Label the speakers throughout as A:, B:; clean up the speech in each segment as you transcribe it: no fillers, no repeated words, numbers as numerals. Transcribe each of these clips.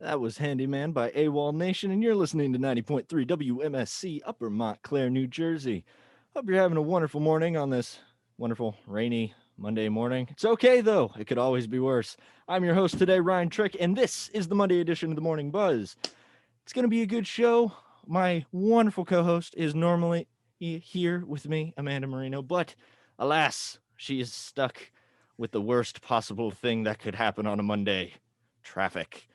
A: That was Handyman by AWOL Nation, and you're listening to 90.3 WMSC, Upper Montclair, New Jersey. Hope you're having a wonderful morning on this wonderful, rainy Monday morning. It's okay, though. It could always be worse. I'm your host today, Ryan Trick, and this is the Monday edition of the Morning Buzz. It's going to be a good show. My wonderful co-host is normally here with me, Amanda Marino, but alas, she is stuck with the worst possible thing that could happen on a Monday: traffic.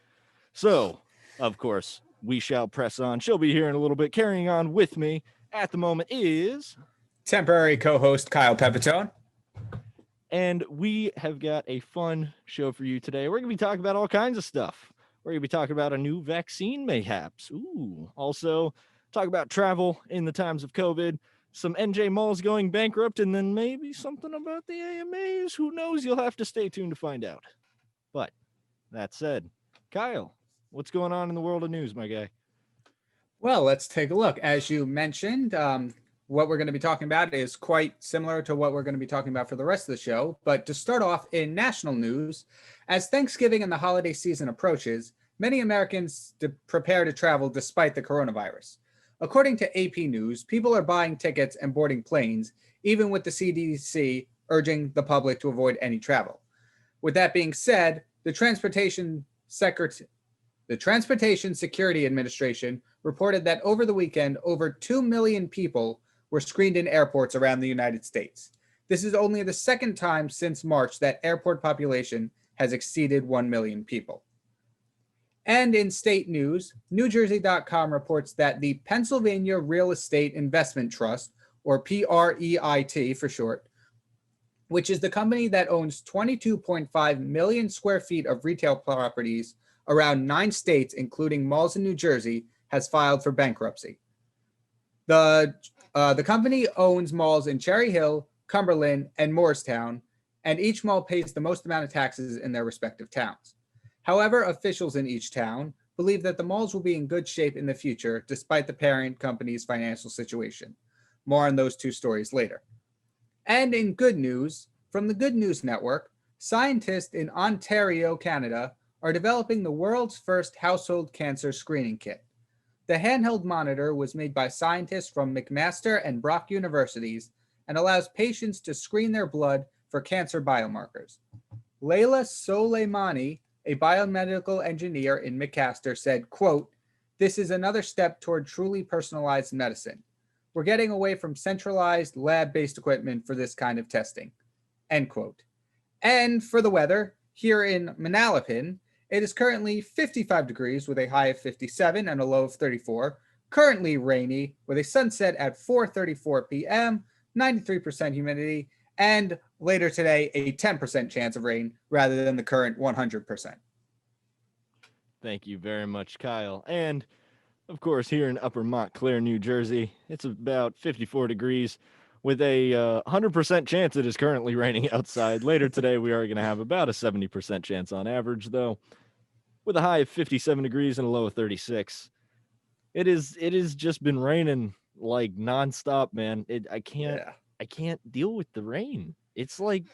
A: So, of course, we shall press on. She'll be here in a little bit. Carrying on with me at the moment is.
B: Temporary co-host Kyle Pepitone.
A: And we have got a fun show for you today. We're going to be talking about all kinds of stuff. We're going to be talking about a new vaccine, mayhaps. Ooh. Also, talk about travel in the times of COVID, some NJ malls going bankrupt, and then maybe something about the AMAs. Who knows? You'll have to stay tuned to find out. But that said, Kyle, what's going on in the world of news, my guy?
B: Well, let's take a look. As you mentioned, what we're going to be talking about is quite similar to what we're going to be talking about for the rest of the show. But to start off in national news, as Thanksgiving and the holiday season approaches, many Americans prepare to travel despite the coronavirus. According to AP News, people are buying tickets and boarding planes, even with the CDC urging the public to avoid any travel. With that being said, the Transportation Security Administration reported that over the weekend, over 2 million people were screened in airports around the United States. This is only the second time since March that airport population has exceeded 1 million people. And in state news, NewJersey.com reports that the Pennsylvania Real Estate Investment Trust, or PREIT for short, which is the company that owns 22.5 million square feet of retail properties around 9 states, including malls in New Jersey, has filed for bankruptcy. The company owns malls in Cherry Hill, Cumberland, and Morristown, and each mall pays the most amount of taxes in their respective towns. However, officials in each town believe that the malls will be in good shape in the future despite the parent company's financial situation. More on those two stories later. And in good news, from the Good News Network, scientists in Ontario, Canada, are developing the world's first household cancer screening kit. The handheld monitor was made by scientists from McMaster and Brock universities and allows patients to screen their blood for cancer biomarkers. Leila Soleimani, a biomedical engineer in McMaster, said, quote, "This is another step toward truly personalized medicine. We're getting away from centralized lab-based equipment for this kind of testing," end quote. And for the weather, here in Manalapan, it is currently 55 degrees with a high of 57 and a low of 34. Currently rainy with a sunset at 4:34 p.m., 93% humidity, and later today a 10% chance of rain rather than the current 100%.
A: Thank you very much, Kyle. And of course, here in Upper Montclair, New Jersey, it's about 54 degrees with a 100% chance it is currently raining outside. Later today, we are going to have about a 70% chance on average, though, with a high of 57 degrees and a low of 36. It is just been raining like nonstop, man. I can't deal with the rain. It's like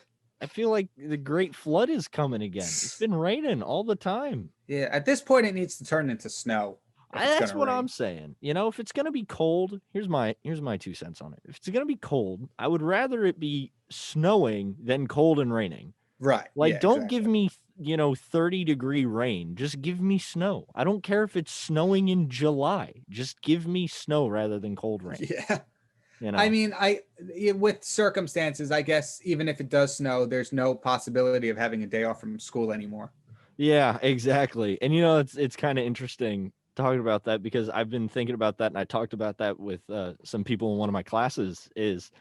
A: I feel like the Great Flood is coming again. It's been raining all the time.
B: Yeah, at this point, it needs to turn into snow.
A: That's what I'm saying. You know, if it's gonna be cold, here's my 2 cents on it. If it's gonna be cold, I would rather it be snowing than cold and raining.
B: Right.
A: Like,
B: yeah,
A: don't
B: exactly.
A: give me 30-degree rain. Just give me snow. I don't care if it's snowing in July. Just give me snow rather than cold rain.
B: Yeah.
A: You know.
B: I mean, with circumstances, I guess even if it does snow, there's no possibility of having a day off from school anymore.
A: Yeah, exactly. And it's kind of interesting talking about that because I've been thinking about that, and I talked about that with some people in one of my classes. Is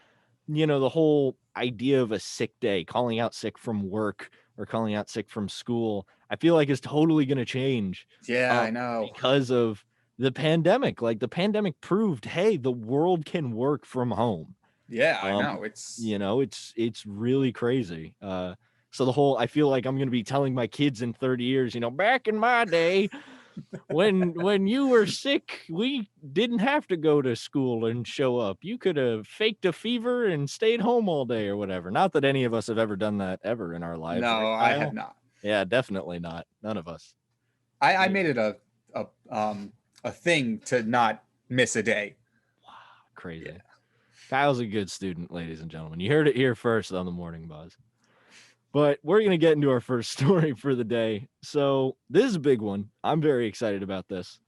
A: the whole idea of a sick day, calling out sick from work or calling out sick from school, I feel like is totally going to change.
B: Yeah, I know.
A: Because of the pandemic. Like, the pandemic proved, hey, the world can work from home.
B: Yeah, I know.
A: It's really crazy. So the whole, I feel like I'm going to be telling my kids in 30 years, back in my day, when you were sick, we didn't have to go to school and show up. You could have faked a fever and stayed home all day or whatever. Not that any of us have ever done that ever in our lives.
B: No,
A: Right,
B: I
A: Kyle?
B: have not.
A: Yeah, definitely not. None of us.
B: I made it a thing to not miss a day.
A: Wow, crazy.
B: Yeah.
A: Kyle's a good student, ladies and gentlemen. You heard it here first on the Morning Buzz. But we're going to get into our first story for the day. So this is a big one. I'm very excited about this.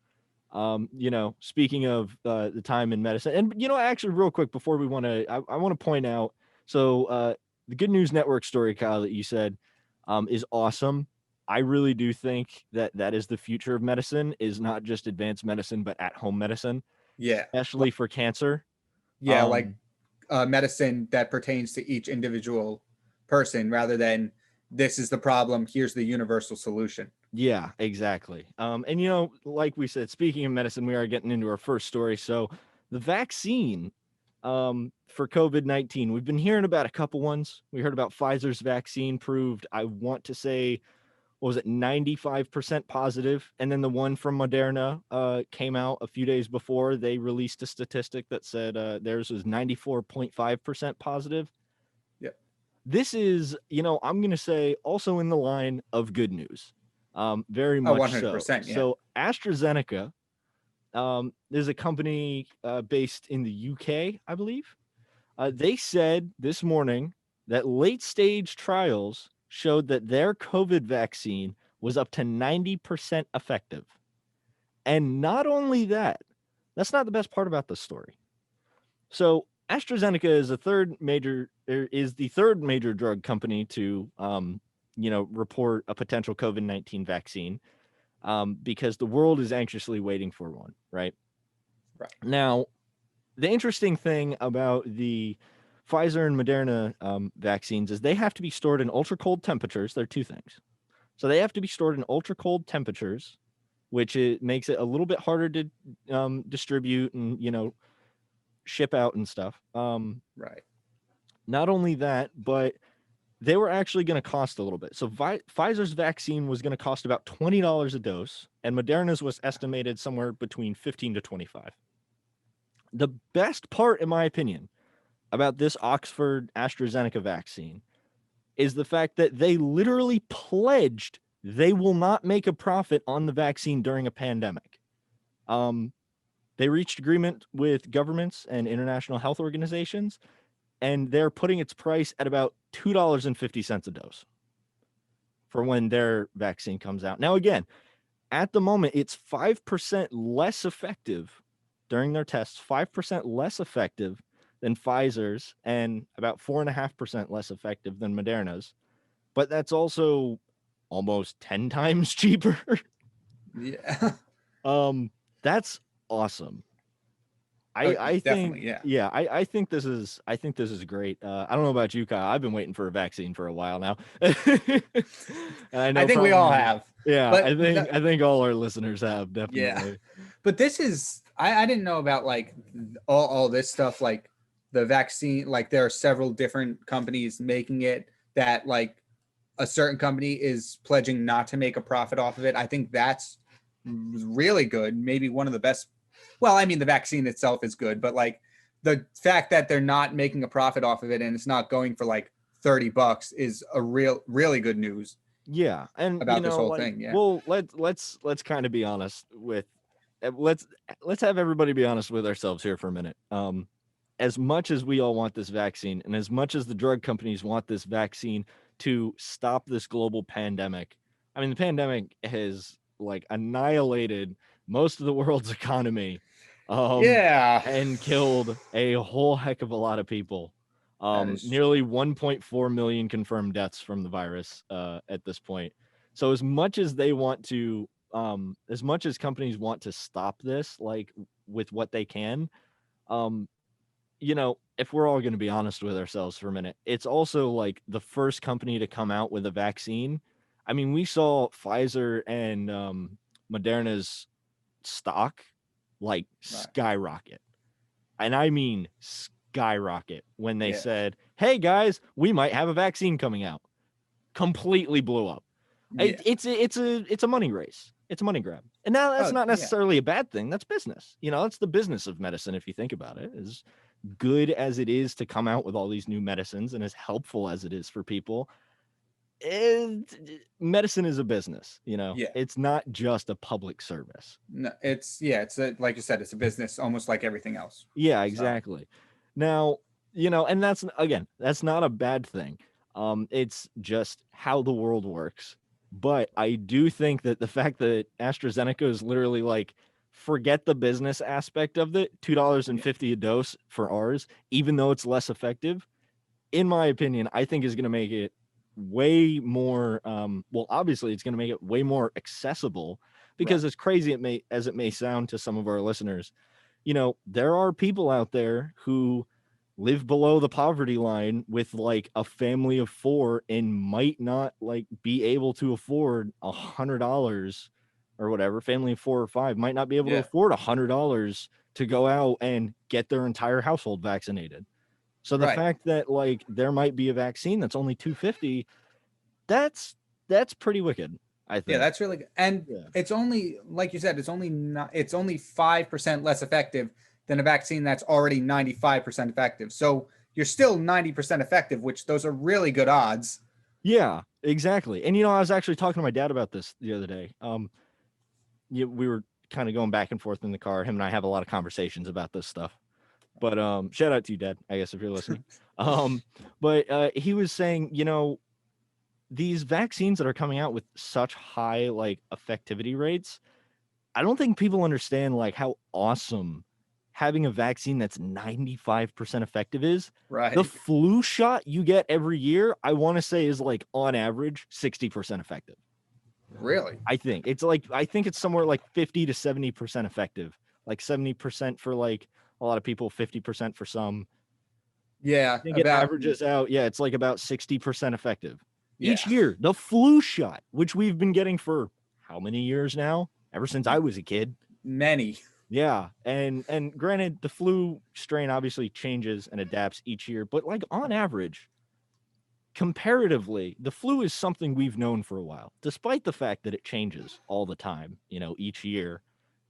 A: Speaking of the time in medicine, and actually, real quick before we I want to point out. So the Good News Network story, Kyle, that you said is awesome. I really do think that is the future of medicine, is not just advanced medicine, but at-home medicine,
B: Yeah.
A: especially for cancer.
B: Yeah, like medicine that pertains to each individual person rather than this is the problem, here's the universal solution.
A: Yeah, exactly. And like we said, speaking of medicine, we are getting into our first story. So the vaccine for COVID-19, we've been hearing about a couple ones. We heard about Pfizer's vaccine proved, I want to say, what was it, 95% positive. And then the one from Moderna came out a few days before. They released a statistic that said theirs was 94.5% positive.
B: Yep.
A: This is, I'm going to say also in the line of good news. Very much
B: 100%,
A: so.
B: yeah.
A: So AstraZeneca is a company based in the UK, I believe. They said this morning that late stage trials showed that their COVID vaccine was up to 90% effective. And not only that, that's not the best part about the story. So AstraZeneca is the third major drug company to report a potential COVID-19 vaccine because the world is anxiously waiting for one, right?
B: Right.
A: Now, the interesting thing about the Pfizer and Moderna vaccines is they have to be stored in ultra cold temperatures. There are two things. So they have to be stored in ultra cold temperatures, which makes it a little bit harder to distribute and ship out and stuff.
B: Right.
A: Not only that, but they were actually going to cost a little bit. So Pfizer's vaccine was going to cost about $20 a dose, and Moderna's was estimated somewhere between 15 to 25. The best part, in my opinion, about this Oxford AstraZeneca vaccine is the fact that they literally pledged they will not make a profit on the vaccine during a pandemic. They reached agreement with governments and international health organizations, and they're putting its price at about $2.50 a dose for when their vaccine comes out. Now, again, at the moment, it's 5% less effective during their tests, 5% less effective than Pfizer's, and about 4.5% less effective than Moderna's. But that's also almost 10 times cheaper.
B: Yeah.
A: That's awesome. I think,
B: yeah.
A: I think this is great. I don't know about you, Kyle. I've been waiting for a vaccine for a while now. And I know
B: I think we all have.
A: Yeah,
B: But
A: I think all our listeners have, definitely.
B: Yeah. But this is I didn't know about like all this stuff, like the vaccine, like there are several different companies making it that like a certain company is pledging not to make a profit off of it. I think that's really good. Maybe one of the best. Well, I mean, the vaccine itself is good, but like the fact that they're not making a profit off of it and it's not going for like $30 is a really good news.
A: Yeah, and
B: about this whole thing. Yeah.
A: Well, let's kind of be honest with let's have everybody be honest with ourselves here for a minute. As much as we all want this vaccine, and as much as the drug companies want this vaccine to stop this global pandemic, I mean, the pandemic has like annihilated most of the world's economy,
B: Yeah.
A: and killed a whole heck of a lot of people. Nearly 1.4 million confirmed deaths from the virus at this point. So as much as they want to, as much as companies want to stop this, like with what they can, if we're all going to be honest with ourselves for a minute, it's also like the first company to come out with a vaccine. I mean, we saw Pfizer and Moderna's stock like skyrocket. And I mean skyrocket when they said, "Hey guys, we might have a vaccine coming out." Completely blew up.
B: Yeah.
A: It's a money race. It's a money grab. And now that's not necessarily a bad thing. That's business. That's the business of medicine if you think about it. As good as it is to come out with all these new medicines and as helpful as it is for people, medicine is a business,
B: Yeah.
A: it's not just a public service.
B: No, like you said, it's a business, almost like everything else.
A: Yeah,
B: So
A: exactly. Now, and that's, again, that's not a bad thing. It's just how the world works. But I do think that the fact that AstraZeneca is literally like, forget the business aspect of it, $2.50 a dose for ours, even though it's less effective, in my opinion, I think is going to make it way more, well, obviously it's going to make it way more accessible, because
B: right.
A: as crazy as it may sound to some of our listeners, there are people out there who live below the poverty line with like a family of 4 and might not like be able to afford $100 or whatever. Family of 4 or 5 might not be able to
B: Yeah.
A: afford $100 to go out and get their entire household vaccinated. So the
B: Right.
A: fact that like there might be a vaccine that's only $2.50, that's pretty wicked, I
B: Yeah,
A: think.
B: that's really good. And
A: Yeah.
B: it's only, like you said, it's only 5% less effective than a vaccine that's already 95% effective. So you're still 90% effective, which those are really good odds.
A: Yeah, exactly. And I was actually talking to my dad about this the other day. We were kind of going back and forth in the car. Him and I have a lot of conversations about this stuff. But shout out to you, Dad, I guess, if you're listening. But he was saying, these vaccines that are coming out with such high like effectivity rates, I don't think people understand like how awesome having a vaccine that's 95% effective is. The
B: Right.
A: flu shot you get every year, I want to say, is like on average 60% effective.
B: Really?
A: I think it's somewhere like 50 to 70% effective. Like 70% for like a lot of people, 50% for some.
B: Yeah.
A: I think it
B: About,
A: averages out. Yeah, it's like about 60% effective
B: yeah.
A: each year. The flu shot, which we've been getting for how many years now? Ever since I was a kid.
B: Many.
A: Yeah, and granted, the flu strain obviously changes and adapts each year, but like on average, comparatively, the flu is something we've known for a while, despite the fact that it changes all the time. Each year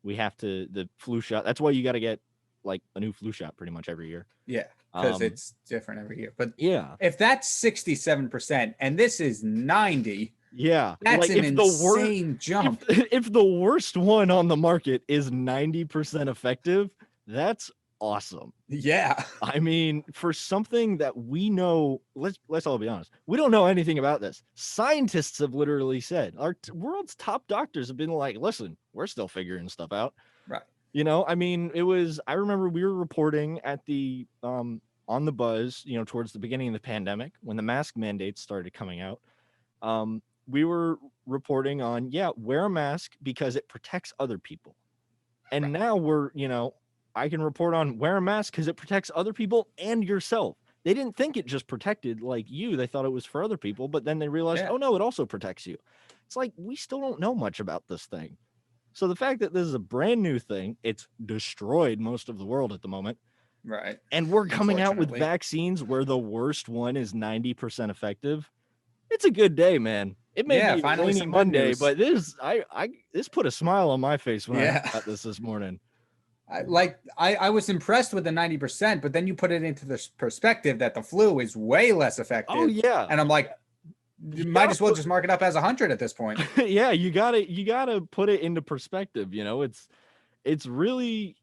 A: we have to the flu shot. That's why you got to get like a new flu shot pretty much every year.
B: Yeah. Because it's different every year. But
A: Yeah,
B: if that's 67% and this is 90,
A: yeah.
B: that's
A: Like
B: an insane jump.
A: if the worst one on the market is 90% effective, that's awesome.
B: Yeah.
A: I mean, for something that we know, let's all be honest, we don't know anything about this. Scientists have literally said, our world's top doctors have been like, listen, we're still figuring stuff out.
B: Right.
A: I mean, I remember we were reporting at the on the buzz, towards the beginning of the pandemic when the mask mandates started coming out. We were reporting on, yeah, wear a mask because it protects other people. And
B: Right.
A: now I can report on wear a mask because it protects other people and yourself. They didn't think it just protected like you. They thought it was for other people, but then they realized,
B: Yeah.
A: oh no, it also protects you. It's like, we still don't know much about this thing. So the fact that this is a brand new thing, it's destroyed most of the world at the moment.
B: Right.
A: And we're coming out with
B: Unfortunately.
A: vaccines where the worst one is 90% effective. It's a good day, man. It may
B: Yeah.
A: be a
B: Finally,
A: rainy
B: some good
A: Monday,
B: news.
A: but this put a smile on my face when I heard
B: Yeah.
A: about this morning.
B: I was impressed with the 90%, but then you put it into the perspective that the flu is way less
A: Oh
B: effective.
A: yeah.
B: And I'm like, you might as well just mark it up as 100 at this point.
A: Yeah, you gotta put it into perspective. It's really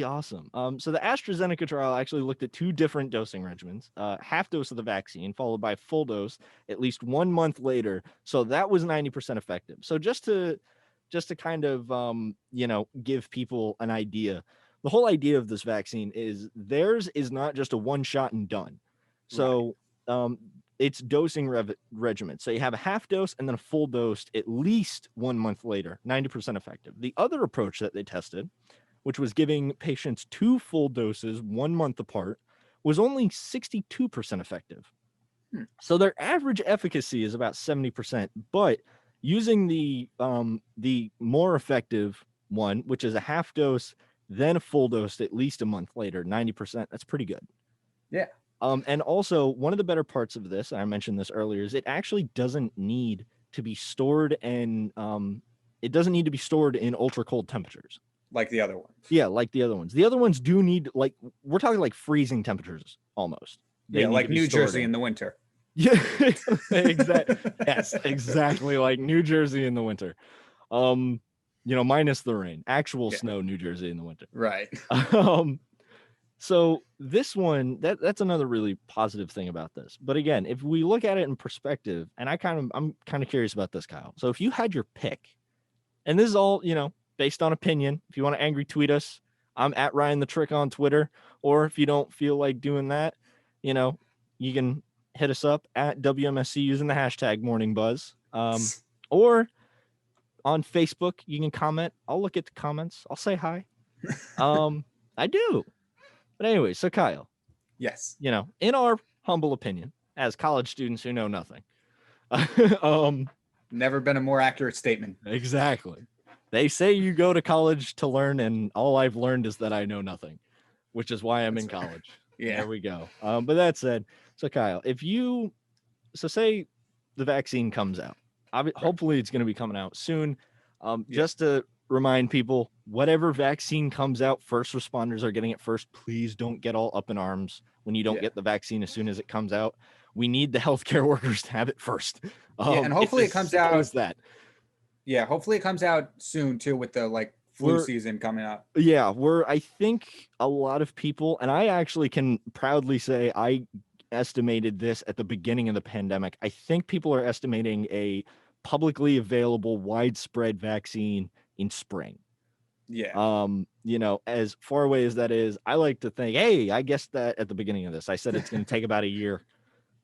A: awesome. So the AstraZeneca trial actually looked at 2 different dosing regimens: half dose of the vaccine followed by full dose at least 1 month later. So that was 90% effective. So just to kind of give people an idea, the whole idea of this vaccine is theirs is not just a one shot and done.
B: Right.
A: So it's dosing regimen. So you have a half dose and then a full dose at least 1 month later, 90% effective. The other approach that they tested, which was giving patients 2 full doses 1 month apart, was only 62% effective. So their average efficacy is about 70%, but using the more effective one, which is a half dose, then a full dose at least a month later, 90%, that's pretty good.
B: Yeah.
A: And also, one of the better parts of this, I mentioned this earlier, is it actually doesn't need to be stored in ultra cold temperatures.
B: Like the other ones.
A: Yeah, like the other ones. The other ones do need, like, we're talking like freezing temperatures almost. They
B: Yeah.
A: need to
B: Like
A: be
B: New
A: stored
B: Jersey in the winter.
A: Yeah, exactly. Yes, exactly like New Jersey in the winter. Minus the rain, actual
B: Yeah.
A: snow, New Jersey in the winter.
B: Right.
A: Um, so this one, that's another really positive thing about this. But again, if we look at it in perspective, and I'm kind of curious about this, Kyle. So if you had your pick, and this is all, based on opinion. If you want to angry tweet us, I'm at Ryan the Trick on Twitter. Or if you don't feel like doing that, you can hit us up at WMSC using the hashtag Morning Buzz. Or on Facebook, you can comment. I'll look at the comments. I'll say hi. I do. But anyway, so Kyle,
B: Yes.
A: in our humble opinion, as college students who know nothing,
B: Never been a more accurate statement.
A: exactly. They say you go to college to learn, and all I've learned is that I know nothing, which is why I'm in college.
B: Yeah.
A: There we go. But that said, so Kyle, say the vaccine comes out, hopefully it's going to be coming out soon. Just to remind people, whatever vaccine comes out, first responders are getting it first. Please don't get all up in arms when you don't get the vaccine as soon as it comes out. We need the healthcare workers to have it first.
B: And hopefully it comes out.
A: As that.
B: Yeah, hopefully it comes out soon too, with the flu season coming up.
A: Yeah, I think a lot of people, and I actually can proudly say I estimated this at the beginning of the pandemic. I think people are estimating a publicly available widespread vaccine in spring.
B: Yeah.
A: As far away as that is, I like to think, hey, I guess that at the beginning of this, I said it's going to take about a year.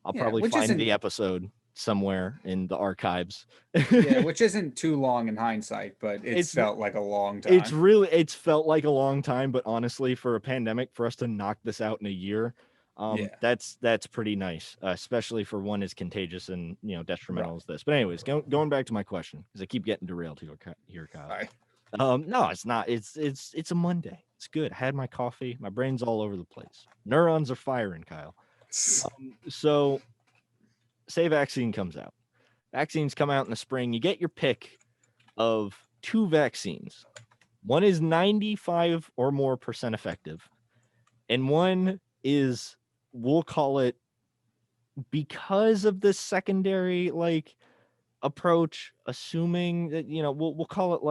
A: I'll probably find the episode somewhere in the archives.
B: Which isn't too long in hindsight, but it's felt like a long time.
A: It's felt like a long time, but honestly, for a pandemic, for us to knock this out in a year, that's pretty nice, especially for one as contagious and detrimental as this. But anyways, going back to my question, because I keep getting derailed here, Kyle.
B: Sorry.
A: No, it's not. It's a Monday. It's good. I had my coffee. My brain's all over the place. Neurons are firing, Kyle. So, say vaccine comes out. Vaccines come out in the spring. You get your pick of 2 vaccines. One is 95 or more % effective, and one is, we'll call it, because of the secondary approach, assuming that we'll call it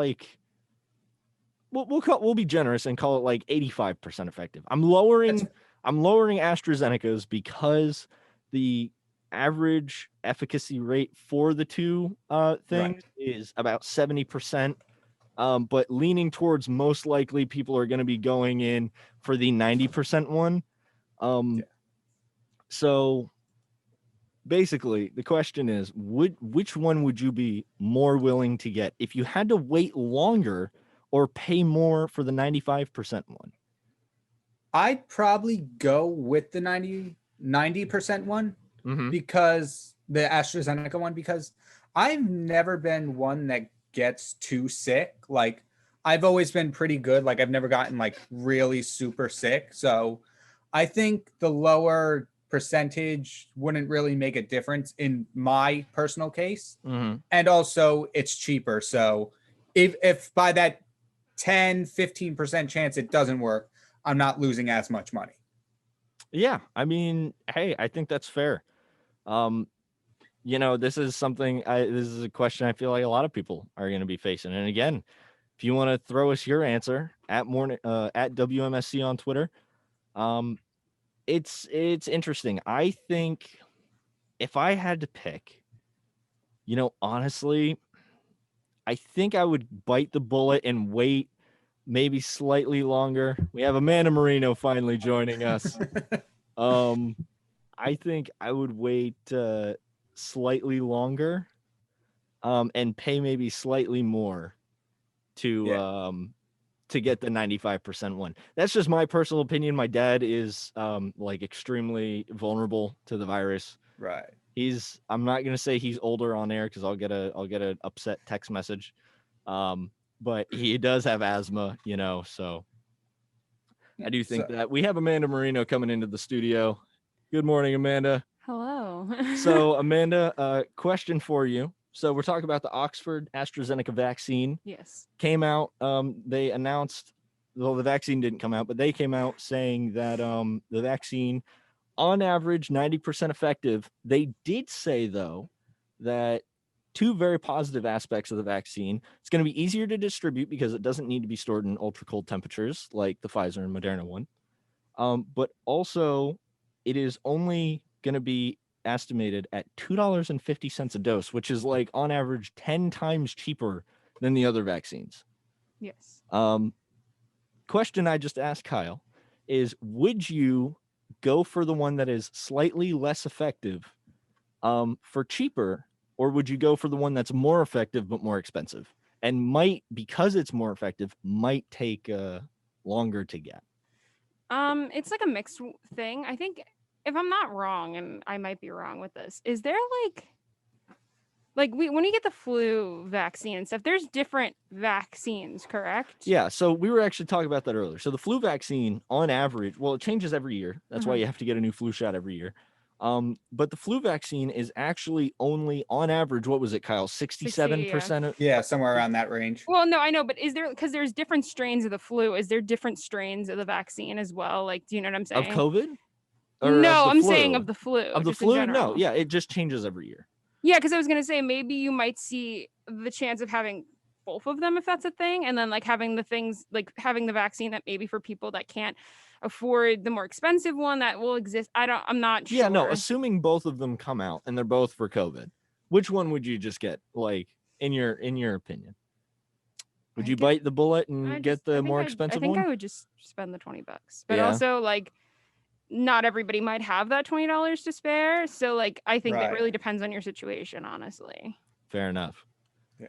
A: we'll be generous and call it 85% effective. I'm lowering AstraZeneca's because the average efficacy rate for the 2 things is about 70%. But leaning towards most likely people are going to be going in for the 90% one. So basically the question is, which one would you be more willing to get if you had to wait longer or pay more for the 95% one?
B: I'd probably go with the 90% one, because the AstraZeneca one, because I've never been one that gets too sick. I've always been pretty good. I've never gotten really super sick. So I think the lower percentage wouldn't really make a difference in my personal case. And also it's cheaper. So if by that 10-15% chance it doesn't work, I'm not losing as much money.
A: Yeah, I mean, hey, I think that's fair. This is something this is a question I feel like a lot of people are going to be facing. And again, if you want to throw us your answer at WMSC on Twitter, it's interesting. I think if I had to pick, honestly, I think I would bite the bullet and wait maybe slightly longer. We have Amanda Marino finally joining us. I think I would wait slightly longer and pay maybe slightly more to get the 95% one. That's just my personal opinion. My dad is extremely vulnerable to the virus.
B: Right.
A: I'm not gonna say he's older on air because I'll get an upset text message. But he does have asthma, so I do think that we have Amanda Marino coming into the studio. Good morning, Amanda.
C: Hello.
A: So, Amanda, question for you. So we're talking about the Oxford AstraZeneca vaccine.
C: Yes.
A: Came out. They announced, well, the vaccine didn't come out, but they came out saying that the vaccine on average 90% effective. They did say, though, that two very positive aspects of the vaccine. It's going to be easier to distribute because it doesn't need to be stored in ultra cold temperatures like the Pfizer and Moderna one. But also, it is only going to be estimated at $2.50 a dose, which is like on average 10 times cheaper than the other vaccines.
C: Yes.
A: Question I just asked Kyle is, would you go for the one that is slightly less effective for cheaper, or would you go for the one that's more effective but more expensive and might, because it's more effective, might take longer to get?
C: It's like a mixed thing. I think, if I'm not wrong, and I might be wrong with this, is there when you get the flu vaccine and stuff, there's different vaccines, correct?
A: Yeah, so we were actually talking about that earlier. So the flu vaccine, on average, well, it changes every year. That's why you have to get a new flu shot every year. But the flu vaccine is actually only, on average, what was it, Kyle? 67%?
B: Yeah, somewhere around that range.
C: Well, no, I know, but is there, because there's different strains of the flu, is there different strains of the vaccine as well? Like, do you know what I'm saying?
A: Of COVID?
C: No, I'm saying of the flu.
A: Of the
C: just in
A: flu?
C: general.
A: No, yeah, it just changes every year.
C: Yeah, because I was going to say, maybe you might see the chance of having both of them if that's a thing, and then like having the things, like having the vaccine that maybe for people that can't afford the more expensive one that will exist. I'm not sure.
A: Yeah, no, assuming both of them come out and they're both for COVID, which one would you just get, like, in your opinion? Would you bite the bullet and get the more expensive one?
C: I think I would just spend the $20. But also, like, not everybody might have that $20 to spare. So, like, I think it really depends on your situation, honestly.
A: Fair enough.
B: Yeah.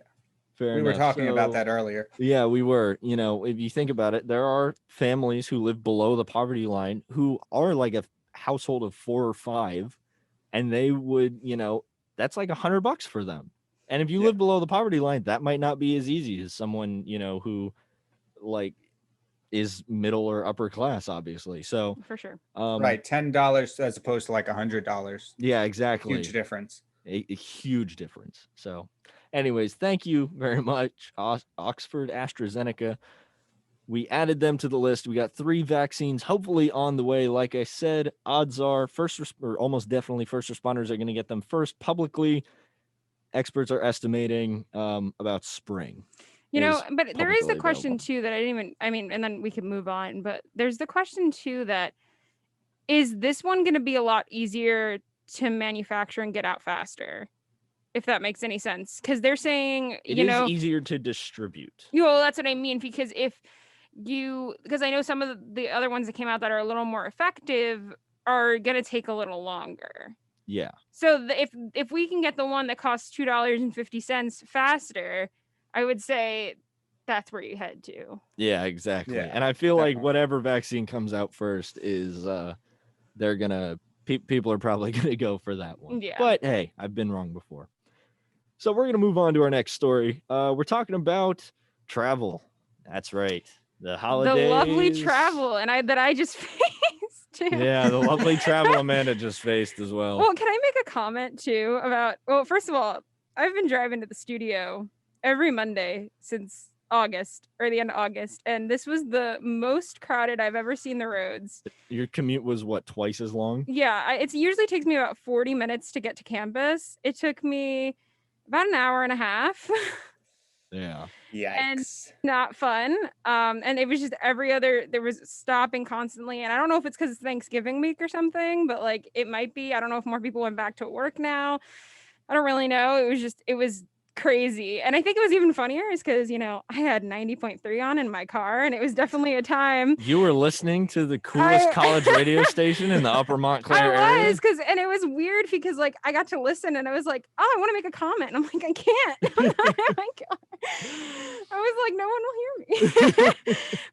A: Fair enough.
B: We were talking about that earlier.
A: Yeah, we were. You know, if you think about it, there are families who live below the poverty line who are like a household of 4 or 5, and they would, you know, that's like $100 for them. And if you live below the poverty line, that might not be as easy as someone, you know, who like is middle or upper class, obviously. So
C: for sure.
B: Right. $10 as opposed to like $100.
A: Yeah, exactly.
B: Huge difference.
A: A huge difference. So anyways, thank you very much, Oxford AstraZeneca. We added them to the list. We got 3 vaccines hopefully on the way. Like I said, odds are almost definitely first responders are going to get them first. Publicly, experts are estimating about spring.
C: You know, but there is the question too that and then we can move on, but there's the question too that, is this one going to be a lot easier to manufacture and get out faster? If that makes any sense. Because they're saying,
A: it is easier to distribute.
C: Well, that's what I mean. Because because I know some of the other ones that came out that are a little more effective are going to take a little longer.
A: Yeah.
C: So if we can get the one that costs $2.50 faster, I would say that's where you head to.
A: Yeah, exactly. Yeah, and I feel like whatever vaccine comes out first is they're gonna people are probably gonna go for that one.
C: Yeah.
A: But hey, I've been wrong before. So we're gonna move on to our next story. We're talking about travel. That's right. The holidays.
C: The lovely travel, and I just faced too.
A: Yeah, the lovely travel Amanda just faced as well.
C: Well, can I make a comment too about? Well, first of all, I've been driving to the studio every Monday since August, or the end of August, and this was the most crowded I've ever seen the roads.
A: Your commute was what, twice as long?
C: Yeah, it usually takes me about 40 minutes to get to campus. It took me about an hour and a half.
A: Yeah.
B: Yikes.
C: And not fun. And it was just there was stopping constantly. And I don't know if it's because it's Thanksgiving week or something, but like it might be. I don't know if more people went back to work now. I don't really know. It was crazy. And I think it was even funnier is because, I had 90.3 on in my car, and it was definitely a time.
A: You were listening to the coolest college radio station in the Upper Montclair area?
C: I was, and it was weird because like I got to listen and I was like, oh, I want to make a comment. And I'm like, I can't. I'm not in my car. I was like, no one will hear me.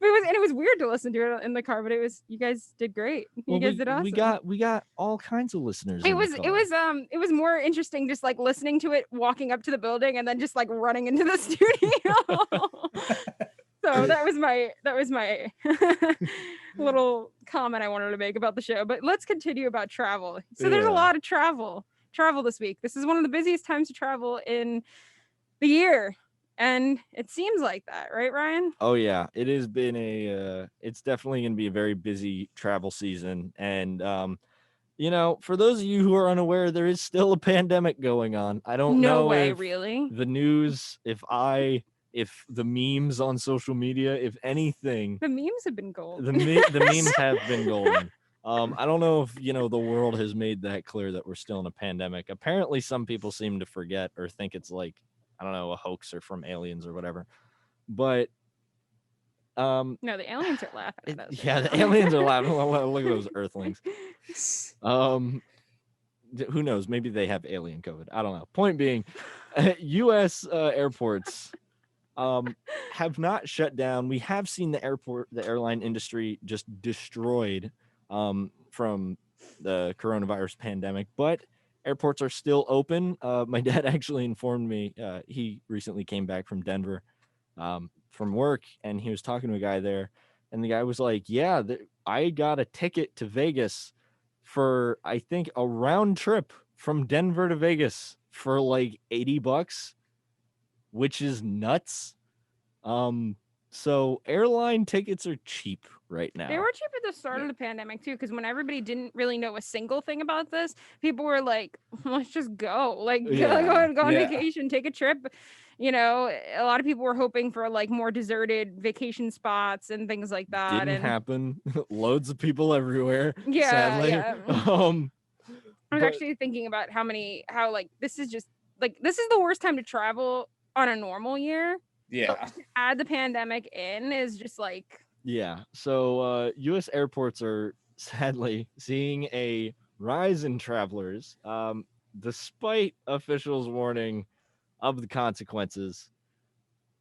C: But it was weird to listen to it in the car, but you guys did great. You guys did awesome.
A: We got all kinds of listeners.
C: It was more interesting just like listening to it, walking up to the building, and then just like running into the studio. So that was my little comment I wanted to make about the show. But let's continue about travel. So there's a lot of travel this week. This is one of the busiest times to travel in the year. And it seems like that, right, Ryan?
A: Oh yeah, it has been it's definitely going to be a very busy travel season. And For those of you who are unaware, there is still a pandemic going on. I don't
C: No
A: know
C: way,
A: if
C: really.
A: the news, if the memes on social media, if anything,
C: The memes have been gold.
A: the memes have been golden. I don't know if the world has made that clear that we're still in a pandemic. Apparently, some people seem to forget or think it's like, I don't know, a hoax or from aliens or whatever. But
C: No, the aliens are laughing at us.
A: yeah,
C: right
A: the
C: now.
A: aliens are laughing. Look at those Earthlings. Who knows? Maybe they have alien COVID. I don't know. Point being, U.S. Airports have not shut down. We have seen the airline industry just destroyed from the coronavirus pandemic, but airports are still open. My dad actually informed me he recently came back from Denver from work, and he was talking to a guy there, and the guy was like, "Yeah, I got a ticket to Vegas for I think a round trip from Denver to Vegas for like $80, which is nuts." So airline tickets are cheap right
C: They
A: now.
C: were cheap at the start of the pandemic too, because when everybody didn't really know a single thing about this, people were like, "Let's just go, like
A: Yeah.
C: go on
B: Yeah.
C: vacation, take a trip." A lot of people were hoping for like more deserted vacation spots and things like that.
A: Didn't
C: And
A: happen. Loads of people everywhere,
C: yeah,
A: sadly.
C: yeah. I was
A: But
C: actually thinking about how like this is the worst time to travel on a normal year. So
B: Yeah.
C: to add the pandemic in is just like
A: yeah, so U.S. airports are sadly seeing a rise in travelers, despite officials warning of the consequences.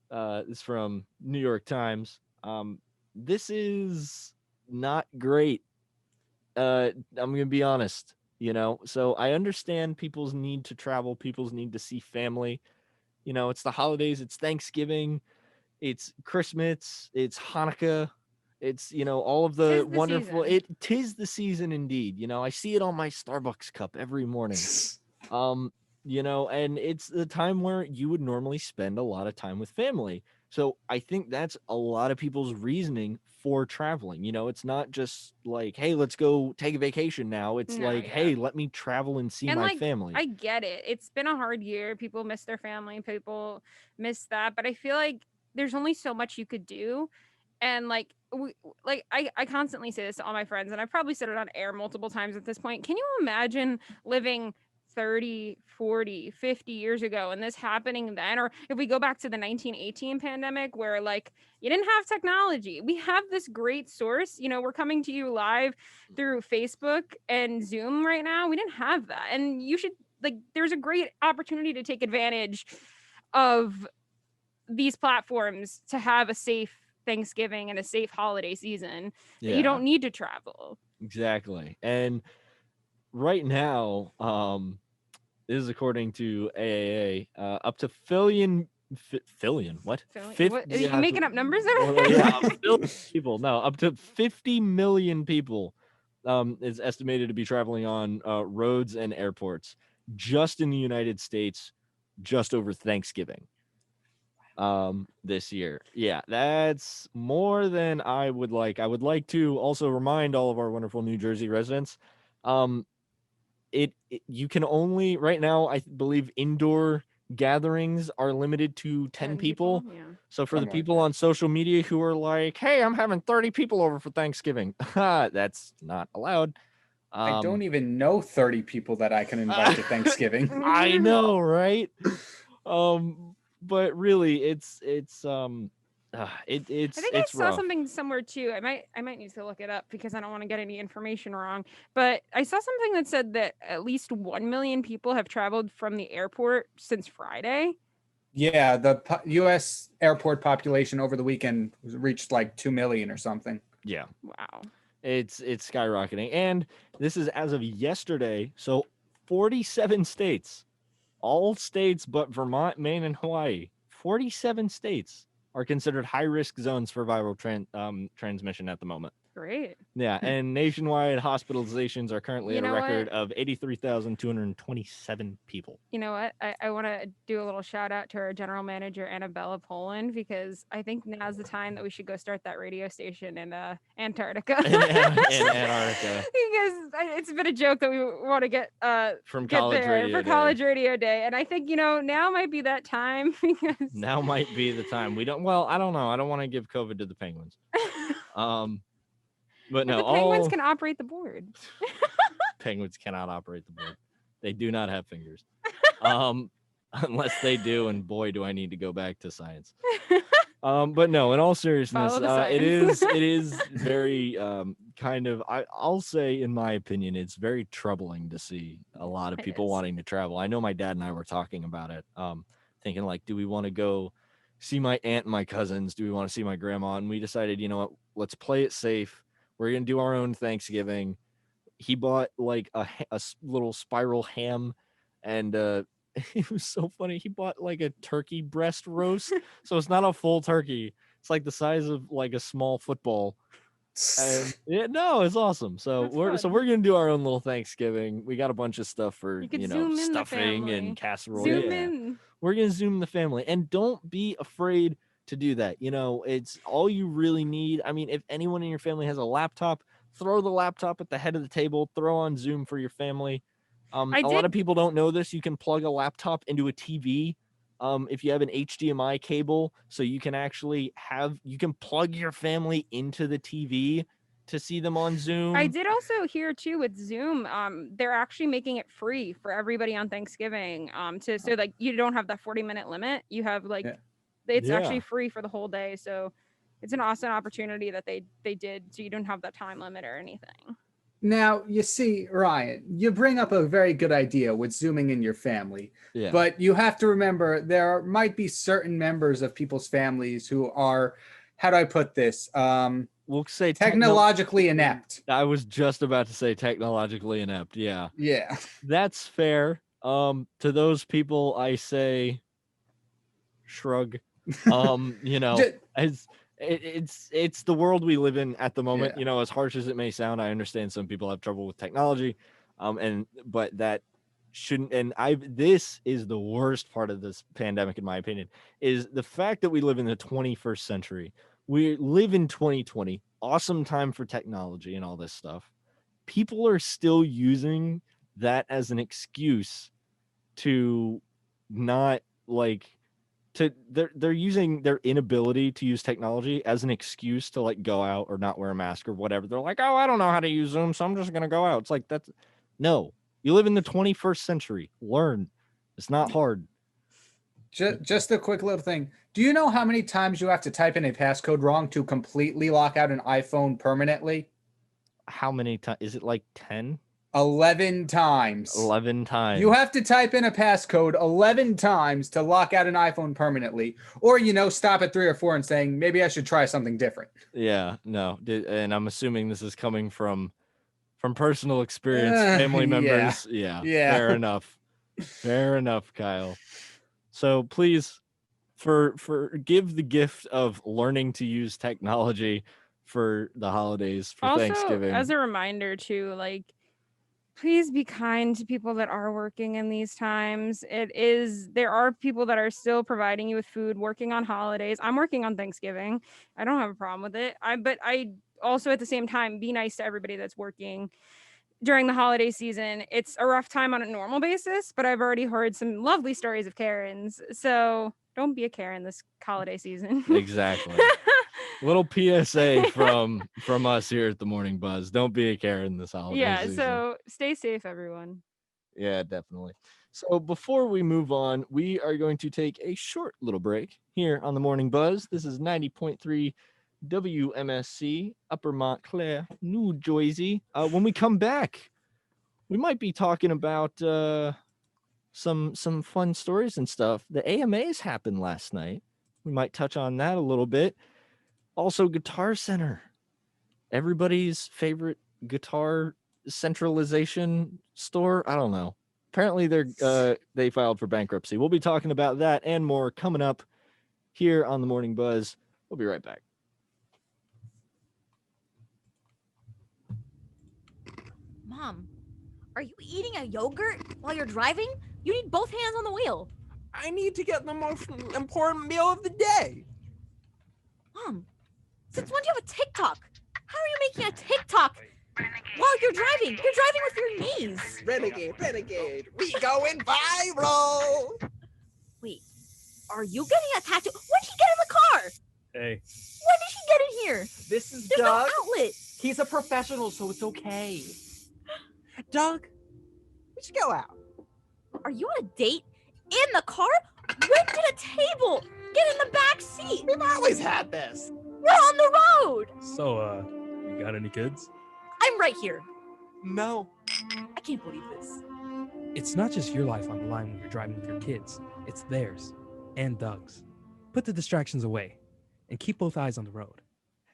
A: This is from New York Times. This is not great. I'm gonna be honest. So I understand people's need to travel, people's need to see family. It's the holidays, it's Thanksgiving, it's Christmas, it's Hanukkah, it's all of the
C: 'tis the
A: wonderful.
C: season.
A: Tis the season indeed. I see it on my Starbucks cup every morning. Um, and it's the time where you would normally spend a lot of time with family. So I think that's a lot of people's reasoning for traveling. It's not just like, hey, let's go take a vacation now. It's
C: No,
A: like,
C: yeah.
A: hey, let me travel and see
C: And
A: my
C: like
A: family.
C: I get it. It's been a hard year. People miss their family, people miss that, but I feel like there's only so much you could do. And I constantly say this to all my friends, and I've probably said it on air multiple times at this point. Can you imagine living 30, 40, 50 years ago and this happening then? Or if we go back to the 1918 pandemic where like you didn't have technology. We have this great source. We're coming to you live through Facebook and Zoom right now. We didn't have that. And you should there's a great opportunity to take advantage of these platforms to have a safe Thanksgiving and a safe holiday season that you
A: Yeah,
C: don't need to travel.
A: exactly. And right now, this is according to AAA, up to fillion, what?
C: What, are you
A: Yeah,
C: making up numbers
A: well,
C: over
A: yeah,
C: there?
A: a billion people. No, up to 50 million people is estimated to be traveling on roads and airports just in the United States, just over Thanksgiving this year. Yeah, that's more than I would like. I would like to also remind all of our wonderful New Jersey residents, um, you can only right now, I believe, indoor gatherings are limited to 10 people.
C: Yeah.
A: So for the
B: Something like
A: people
B: that.
A: on social media who are like, hey, I'm having 30 people over for Thanksgiving, that's not allowed.
B: I don't even know 30 people that I can invite to Thanksgiving.
A: I know, right? But really, it's
C: I think I
A: it's
C: saw
A: rough.
C: something somewhere too. I might need to look it up because I don't want to get any information wrong. But I saw something that said that at least 1 million people have traveled from the airport since Friday.
B: Yeah, the U.S. airport population over the weekend reached like 2 million or something.
A: Yeah,
C: Wow.
A: it's skyrocketing, and this is as of yesterday. So 47 states, all states but Vermont, Maine, and Hawaii, 47 states are considered high risk zones for viral transmission at the moment.
C: Great.
A: Yeah, and nationwide hospitalizations are currently
C: You
A: at a
C: know
A: record
C: what?
A: of 83,227 people.
C: You know what? I want to do a little shout out to our general manager, Annabella Poland, because I think now's the time that we should go start that radio station in Antarctica.
A: In Antarctica.
C: Because it's been a joke that we want to get
A: From
C: get
A: College
C: there
A: Radio
C: for
A: Day.
C: College Radio Day. And I think, now might be that time because
A: Now might be the time. I don't know. I don't want to give COVID to the Penguins. But no,
C: the Penguins can operate the board.
A: Penguins cannot operate the board. They do not have fingers. Unless they do, and boy, do I need to go back to science. But no, in all seriousness,
C: Follow the
A: it
C: science.
A: is very kind of I'll say, in my opinion, it's very troubling to see a lot of
C: It
A: people
C: is.
A: wanting to travel. I know my dad and I were talking about it, thinking like, do we want to go see my aunt and my cousins? Do we want to see my grandma? And we decided, you know what, let's play it safe. We're gonna do our own Thanksgiving. He bought like a little spiral ham, and it was so funny. He bought like a turkey breast roast, so it's not a full turkey. It's like the size of like a small football. And no, it's awesome. So
C: That's
A: we're
C: fun.
A: gonna do our own little Thanksgiving. We got a bunch of stuff for
C: You could zoom in the
A: stuffing
C: family.
A: and casserole.
C: Zoom
A: Yeah.
C: in.
A: We're gonna zoom the family, and don't be afraid to do that. It's all you really need. I mean, if anyone in your family has a laptop, throw the laptop at the head of the table, throw on Zoom for your family. A lot of people don't know this. You can plug a laptop into a TV if you have an HDMI cable, so you can actually plug your family into the TV to see them on Zoom.
C: I did also hear too with Zoom, they're actually making it free for everybody on Thanksgiving. So like you don't have that 40-minute limit. You have like it's actually free for the whole day. So it's an awesome opportunity that they did, so you don't have that time limit or anything.
B: Now, you see, Ryan, you bring up a very good idea with zooming in your family.
A: Yeah.
B: But you have to remember there might be certain members of people's families who are, how do I put this?
A: We'll say
B: technologically inept.
A: I was just about to say technologically inept. Yeah.
B: Yeah.
A: That's fair. To those people, I say shrug. It's the world we live in at the moment.
B: Yeah.
A: As harsh as it may sound, I understand some people have trouble with technology. But that shouldn't, this is the worst part of this pandemic, in my opinion, is the fact that we live in the 21st century. We live in 2020, awesome time for technology and all this stuff. People are still using that as an excuse to not they're using their inability to use technology as an excuse to like go out or not wear a mask or whatever. They're like, oh, I don't know how to use Zoom, so I'm just gonna go out. It's like, no, you live in the 21st century. Learn. It's not hard.
B: Just a quick little thing. Do you know how many times you have to type in a passcode wrong to completely lock out an iPhone permanently?
A: How many times? Is it like 10?
B: 11 times.
A: 11 times.
B: You have to type in a passcode 11 times to lock out an iPhone permanently. Or, stop at 3 or 4 and saying, maybe I should try something different.
A: Yeah, no. And I'm assuming this is coming from personal experience, family members. Yeah. Fair enough. Fair enough, Kyle. So please, give the gift of learning to use technology for the holidays, for
C: also,
A: Thanksgiving.
C: As a reminder too, please be kind to people that are working in these times. There are people that are still providing you with food, working on holidays. I'm working on Thanksgiving. I don't have a problem with it. But I also at the same time be nice to everybody that's working during the holiday season. It's a rough time on a normal basis, but I've already heard some lovely stories of Karens. So don't be a Karen this holiday season.
A: Exactly. Little PSA from us here at the Morning Buzz. Don't be a Karen this holiday season.
C: So stay safe, everyone.
A: Yeah, definitely. So before we move on, we are going to take a short little break here on the Morning Buzz. This is 90.3 WMSC, Upper Montclair, New Jersey. When we come back, we might be talking about some fun stories and stuff. The AMAs happened last night. We might touch on that a little bit. Also, Guitar Center, everybody's favorite guitar centralization store. I don't know. Apparently, they filed for bankruptcy. We'll be talking about that and more coming up here on the Morning Buzz. We'll be right back.
D: Mom, are you eating a yogurt while you're driving? You need both hands on the wheel.
E: I need to get the most important meal of the day.
D: Mom, since when do you have a TikTok? How are you making a TikTok while you're driving? You're driving with your knees.
E: Renegade, we going viral.
D: Wait, are you getting a tattoo? When did he get in the car?
F: Hey,
D: When did he get in here?
E: This is
D: There's
E: Doug.
D: no outlet.
E: He's a professional, so it's okay. Doug, we should go out.
D: Are you on a date? In the car? When did a table get in the back seat?
E: We've always had this.
D: We're on the road.
F: so, you got any kids?
D: I'm right here.
E: No.
D: I can't believe this.
F: It's not just your life on the line when you're driving with your kids. It's theirs and Doug's. Put the distractions away and keep both eyes on the road.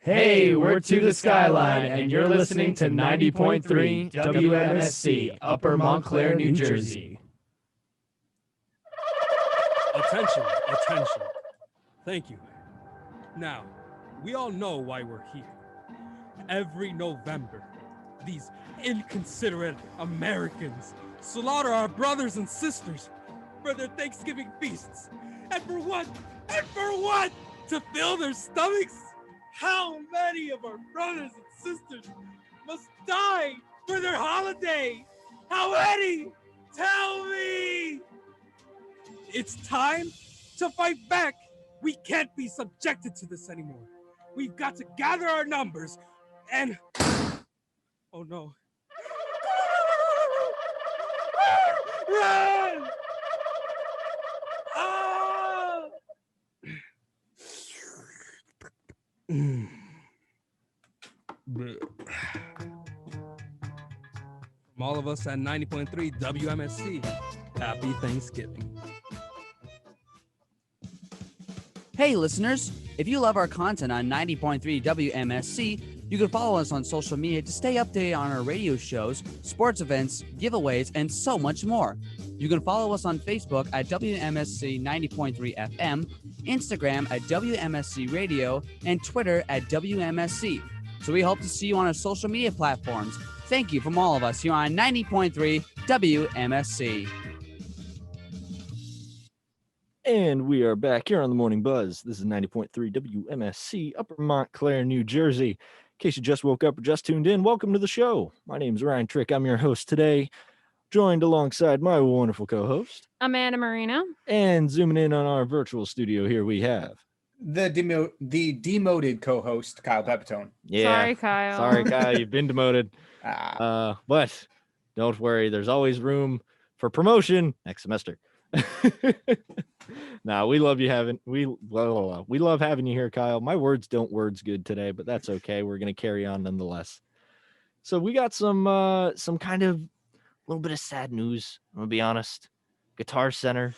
G: Hey, we're To the Skyline, and you're listening to 90.3 WMSC, Upper Montclair, New Jersey.
F: Attention, attention. Thank you. Now, we all know why we're here. Every November, these inconsiderate Americans slaughter our brothers and sisters for their Thanksgiving feasts. And for what? And for what? To fill their stomachs? How many of our brothers and sisters must die for their holiday? How many? Tell me! It's time to fight back. We can't be subjected to this anymore. We've got to gather our numbers and... Oh no. Run! Ah! From all of us at 90.3 WMSC, happy Thanksgiving.
H: Hey listeners, if you love our content on 90.3 WMSC, you can follow us on social media to stay updated on our radio shows, sports events, giveaways, and so much more. You can follow us on Facebook at WMSC 90.3 FM, Instagram at WMSC Radio, and Twitter at WMSC. So we hope to see you on our social media platforms. Thank you from all of us here on 90.3 WMSC.
A: And we are back here on the Morning Buzz. This is 90.3 WMSC, Upper Montclair, New Jersey. In case you just woke up or just tuned in, welcome to the show. My name is Ryan Trick. I'm your host today, joined alongside my wonderful co-host.
C: Amanda Marino.
A: And zooming in on our virtual studio, here we have...
B: The demoted co-host, Kyle Pepitone.
A: Yeah.
C: Sorry, Kyle.
A: Sorry, Kyle, you've been demoted.
B: Ah,
A: But don't worry, there's always room for promotion next semester. Now we love having you here, Kyle. My words don't words good today, but that's okay. We're gonna carry on nonetheless. So we got some kind of little bit of sad news. I'm gonna be honest. Guitar Center,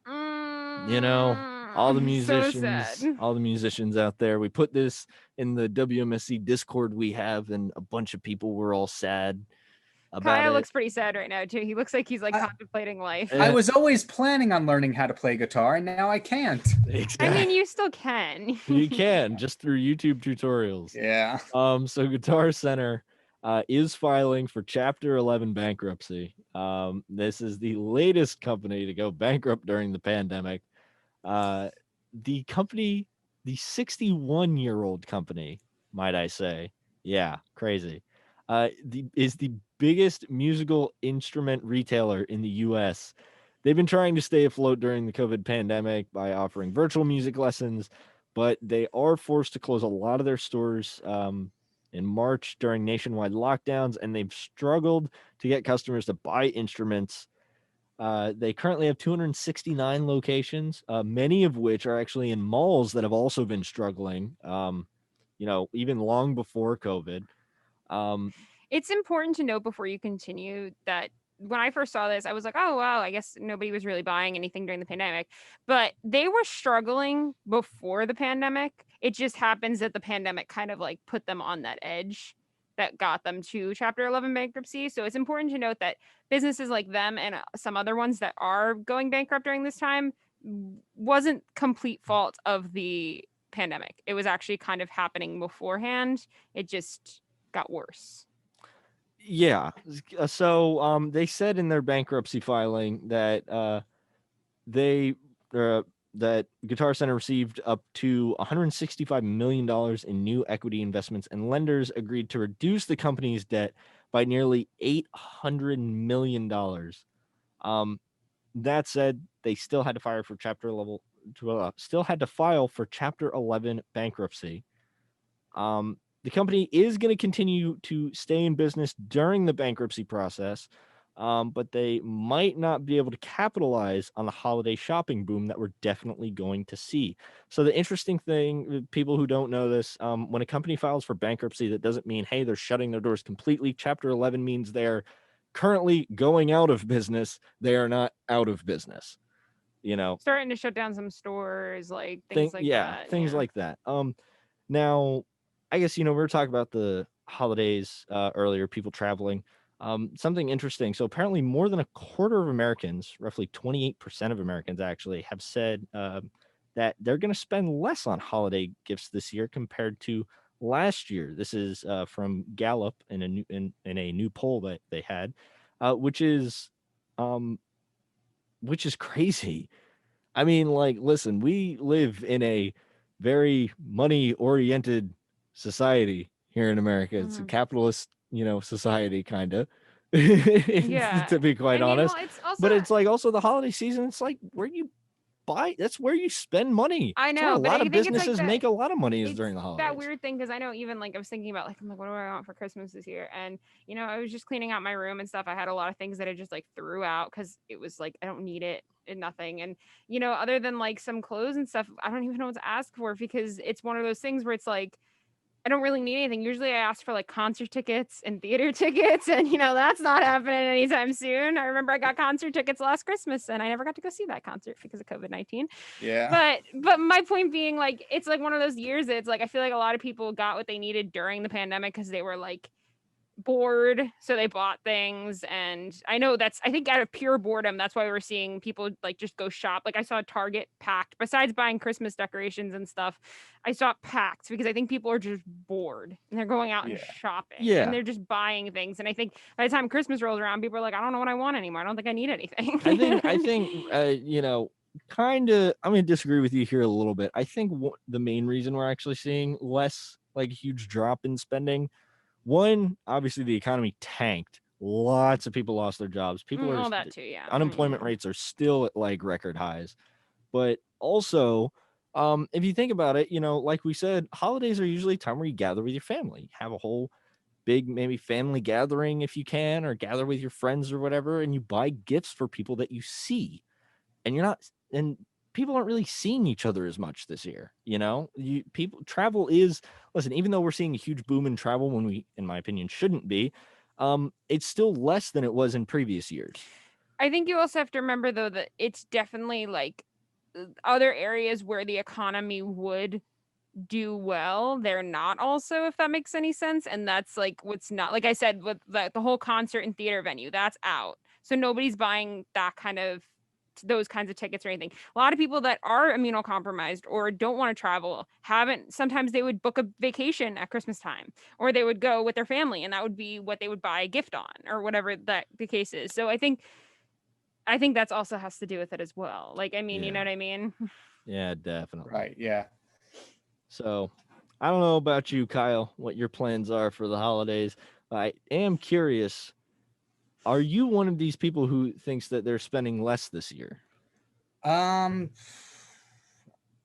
A: you know, all the musicians out there. We put this in the WMSC Discord we have, and a bunch of people were all sad about
C: Kyle
A: it.
C: looks pretty sad right now too. He looks like he's like contemplating life.
B: I was always planning on learning how to play guitar, and now I can't.
C: I mean, you still can.
A: You can just through YouTube tutorials.
B: Yeah.
A: So Guitar Center is filing for Chapter 11 bankruptcy. This is the latest company to go bankrupt during the pandemic. The company, the 61-year-old company, might I say, yeah, crazy, is the biggest musical instrument retailer in the U.S. They've been trying to stay afloat during the COVID pandemic by offering virtual music lessons, but they are forced to close a lot of their stores in March during nationwide lockdowns, and they've struggled to get customers to buy instruments. They currently have 269 locations, many of which are actually in malls that have also been struggling, even long before COVID.
C: It's important to note before you continue that when I first saw this, I was like, oh, wow, I guess nobody was really buying anything during the pandemic. But they were struggling before the pandemic. It just happens that the pandemic kind of like put them on that edge that got them to Chapter 11 bankruptcy. So it's important to note that businesses like them and some other ones that are going bankrupt during this time wasn't complete fault of the pandemic. It was actually kind of happening beforehand. It just got worse.
A: Yeah. So they said in their bankruptcy filing that they that Guitar Center received up to $165 million in new equity investments, and lenders agreed to reduce the company's debt by nearly $800 million. That said, they still had to file for Chapter 11 bankruptcy. The company is going to continue to stay in business during the bankruptcy process, but they might not be able to capitalize on the holiday shopping boom that we're definitely going to see. So the interesting thing, people who don't know this, when a company files for bankruptcy, that doesn't mean, hey, they're shutting their doors completely. Chapter 11 means they're currently going out of business. They are not out of business.
C: Starting to shut down some stores, like things like that.
A: Things like that. Now, I guess we were talking about the holidays earlier, people traveling. Something interesting. So apparently, more than a quarter of Americans, roughly 28% of Americans, actually have said that they're going to spend less on holiday gifts this year compared to last year. This is from Gallup in a new poll that they had, which is crazy. I mean, like, listen, we live in a very money-oriented society here in America. It's a capitalist, society, kind of,
C: Yeah.
A: to be quite honest.
C: It's also,
A: But it's like also the holiday season. It's like where you buy. That's where you spend money.
C: I
A: It's
C: know,
A: where a
C: but
A: lot
C: I
A: of
C: think it's like
A: businesses
C: that-
A: make a lot of money is
C: it's
A: during the holidays.
C: that weird thing, because I know even like I was thinking about I'm like, what do I want for Christmas this year? And I was just cleaning out my room and stuff. I had a lot of things that I just like threw out because it was like I don't need it and nothing. And other than like some clothes and stuff, I don't even know what to ask for, because it's one of those things where it's like I don't really need anything. Usually I ask for like concert tickets and theater tickets, and that's not happening anytime soon. I remember I got concert tickets last Christmas and I never got to go see that concert because of COVID-19.
B: Yeah.
C: But my point being, like, it's like one of those years that it's like I feel like a lot of people got what they needed during the pandemic because they were like bored, so they bought things. And I know I think out of pure boredom, that's why we're seeing people like just go shop. Like I saw Target packed. Besides buying Christmas decorations and stuff, I saw it packed because I think people are just bored and they're going out and shopping.
A: Yeah.
C: And they're just buying things. And I think by the time Christmas rolls around, people are like, I don't know what I want anymore. I don't think I need anything.
A: I think kind of, I'm going to disagree with you here a little bit. I think the main reason we're actually seeing less, like a huge drop in spending, one, obviously the economy tanked. Lots of people lost their jobs. People
C: all
A: are
C: that too, yeah.
A: unemployment rates are still at like record highs. But also, if you think about it, like we said, holidays are usually a time where you gather with your family, have a whole big maybe family gathering if you can, or gather with your friends or whatever, and you buy gifts for people that you see. And people aren't really seeing each other as much this year. Travel is, listen, even though we're seeing a huge boom in travel when we, in my opinion, shouldn't be, it's still less than it was in previous years.
C: I think you also have to remember though that it's definitely like other areas where the economy would do well, they're not also, if that makes any sense. And that's like what's not, like I said, with the whole concert and theater venue, that's out. So nobody's buying those kinds of tickets or anything. A lot of people that are immunocompromised or don't want to travel sometimes they would book a vacation at Christmas time, or they would go with their family and that would be what they would buy a gift on, or whatever that the case is. So I think that's also has to do with it as well. Like, you know what I mean?
A: Yeah, definitely.
B: Right. Yeah.
A: So I don't know about you, Kyle, what your plans are for the holidays. I am curious. Are you one of these people who thinks that they're spending less this year?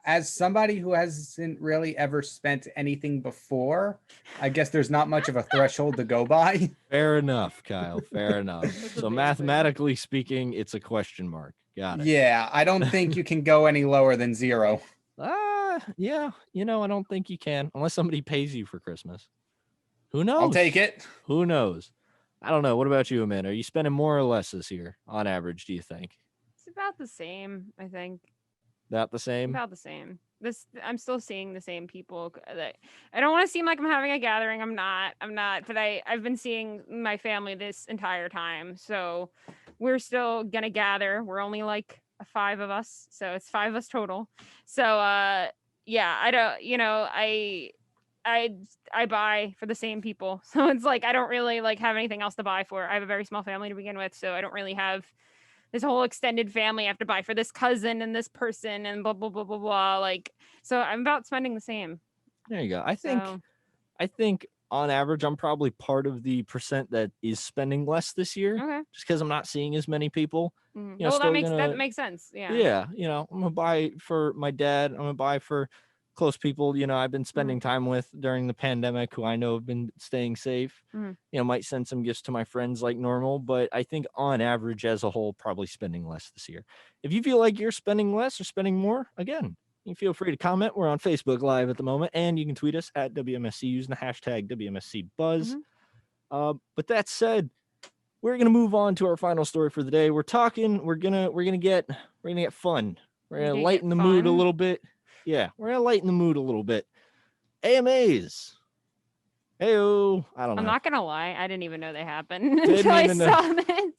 B: As somebody who hasn't really ever spent anything before, I guess there's not much of a threshold to go by.
A: Fair enough, Kyle. Fair enough. So mathematically speaking, it's a question mark. Got it.
B: Yeah, I don't think you can go any lower than 0.
A: Yeah. I don't think you can, unless somebody pays you for Christmas. Who knows?
B: I'll take it.
A: Who knows? I don't know. What about you, Amanda? Are you spending more or less this year on average, do you think?
C: It's about the same, I think.
A: About the same?
C: About the same. I'm still seeing the same people. I don't want to seem like I'm having a gathering. I'm not. But I've been seeing my family this entire time. So we're still gonna gather. We're only like 5 of us, so it's 5 of us total. So yeah, I don't. I buy for the same people. So it's like I don't really like have anything else to buy for. I have a very small family to begin with, so I don't really have this whole extended family I have to buy for this cousin and this person and blah blah blah blah blah. Like, so I'm about spending the same.
A: There you go.
C: So
A: I think on average, I'm probably part of the percent that is spending less this year,
C: okay.
A: just because I'm not seeing as many people.
C: Mhm.
A: You know,
C: Well,
A: still
C: that
A: gonna,
C: makes sense. Yeah.
A: yeah, you know, I'm gonna buy for my dad. I'm gonna buy for close people, you know, I've been spending time with during the pandemic who I know have been staying safe.
C: Mhm.
A: You know, might send some gifts to my friends like normal, but I think on average as a whole, probably spending less this year. If you feel like you're spending less or spending more, again, you feel free to comment. We're on Facebook Live at the moment, and you can tweet us at WMSC using the hashtag WMSCBuzz. But that said, we're gonna move on to our final story for the day. We're gonna get fun. We're gonna
C: Did you get
A: lighten the mood a
C: fun?
A: little bit. Yeah, we're gonna lighten the mood a little bit. AMAs. Heyo. I don't know.
C: I'm not gonna lie, I didn't even know they happened
A: Didn't
C: until I
A: even know.
C: saw this.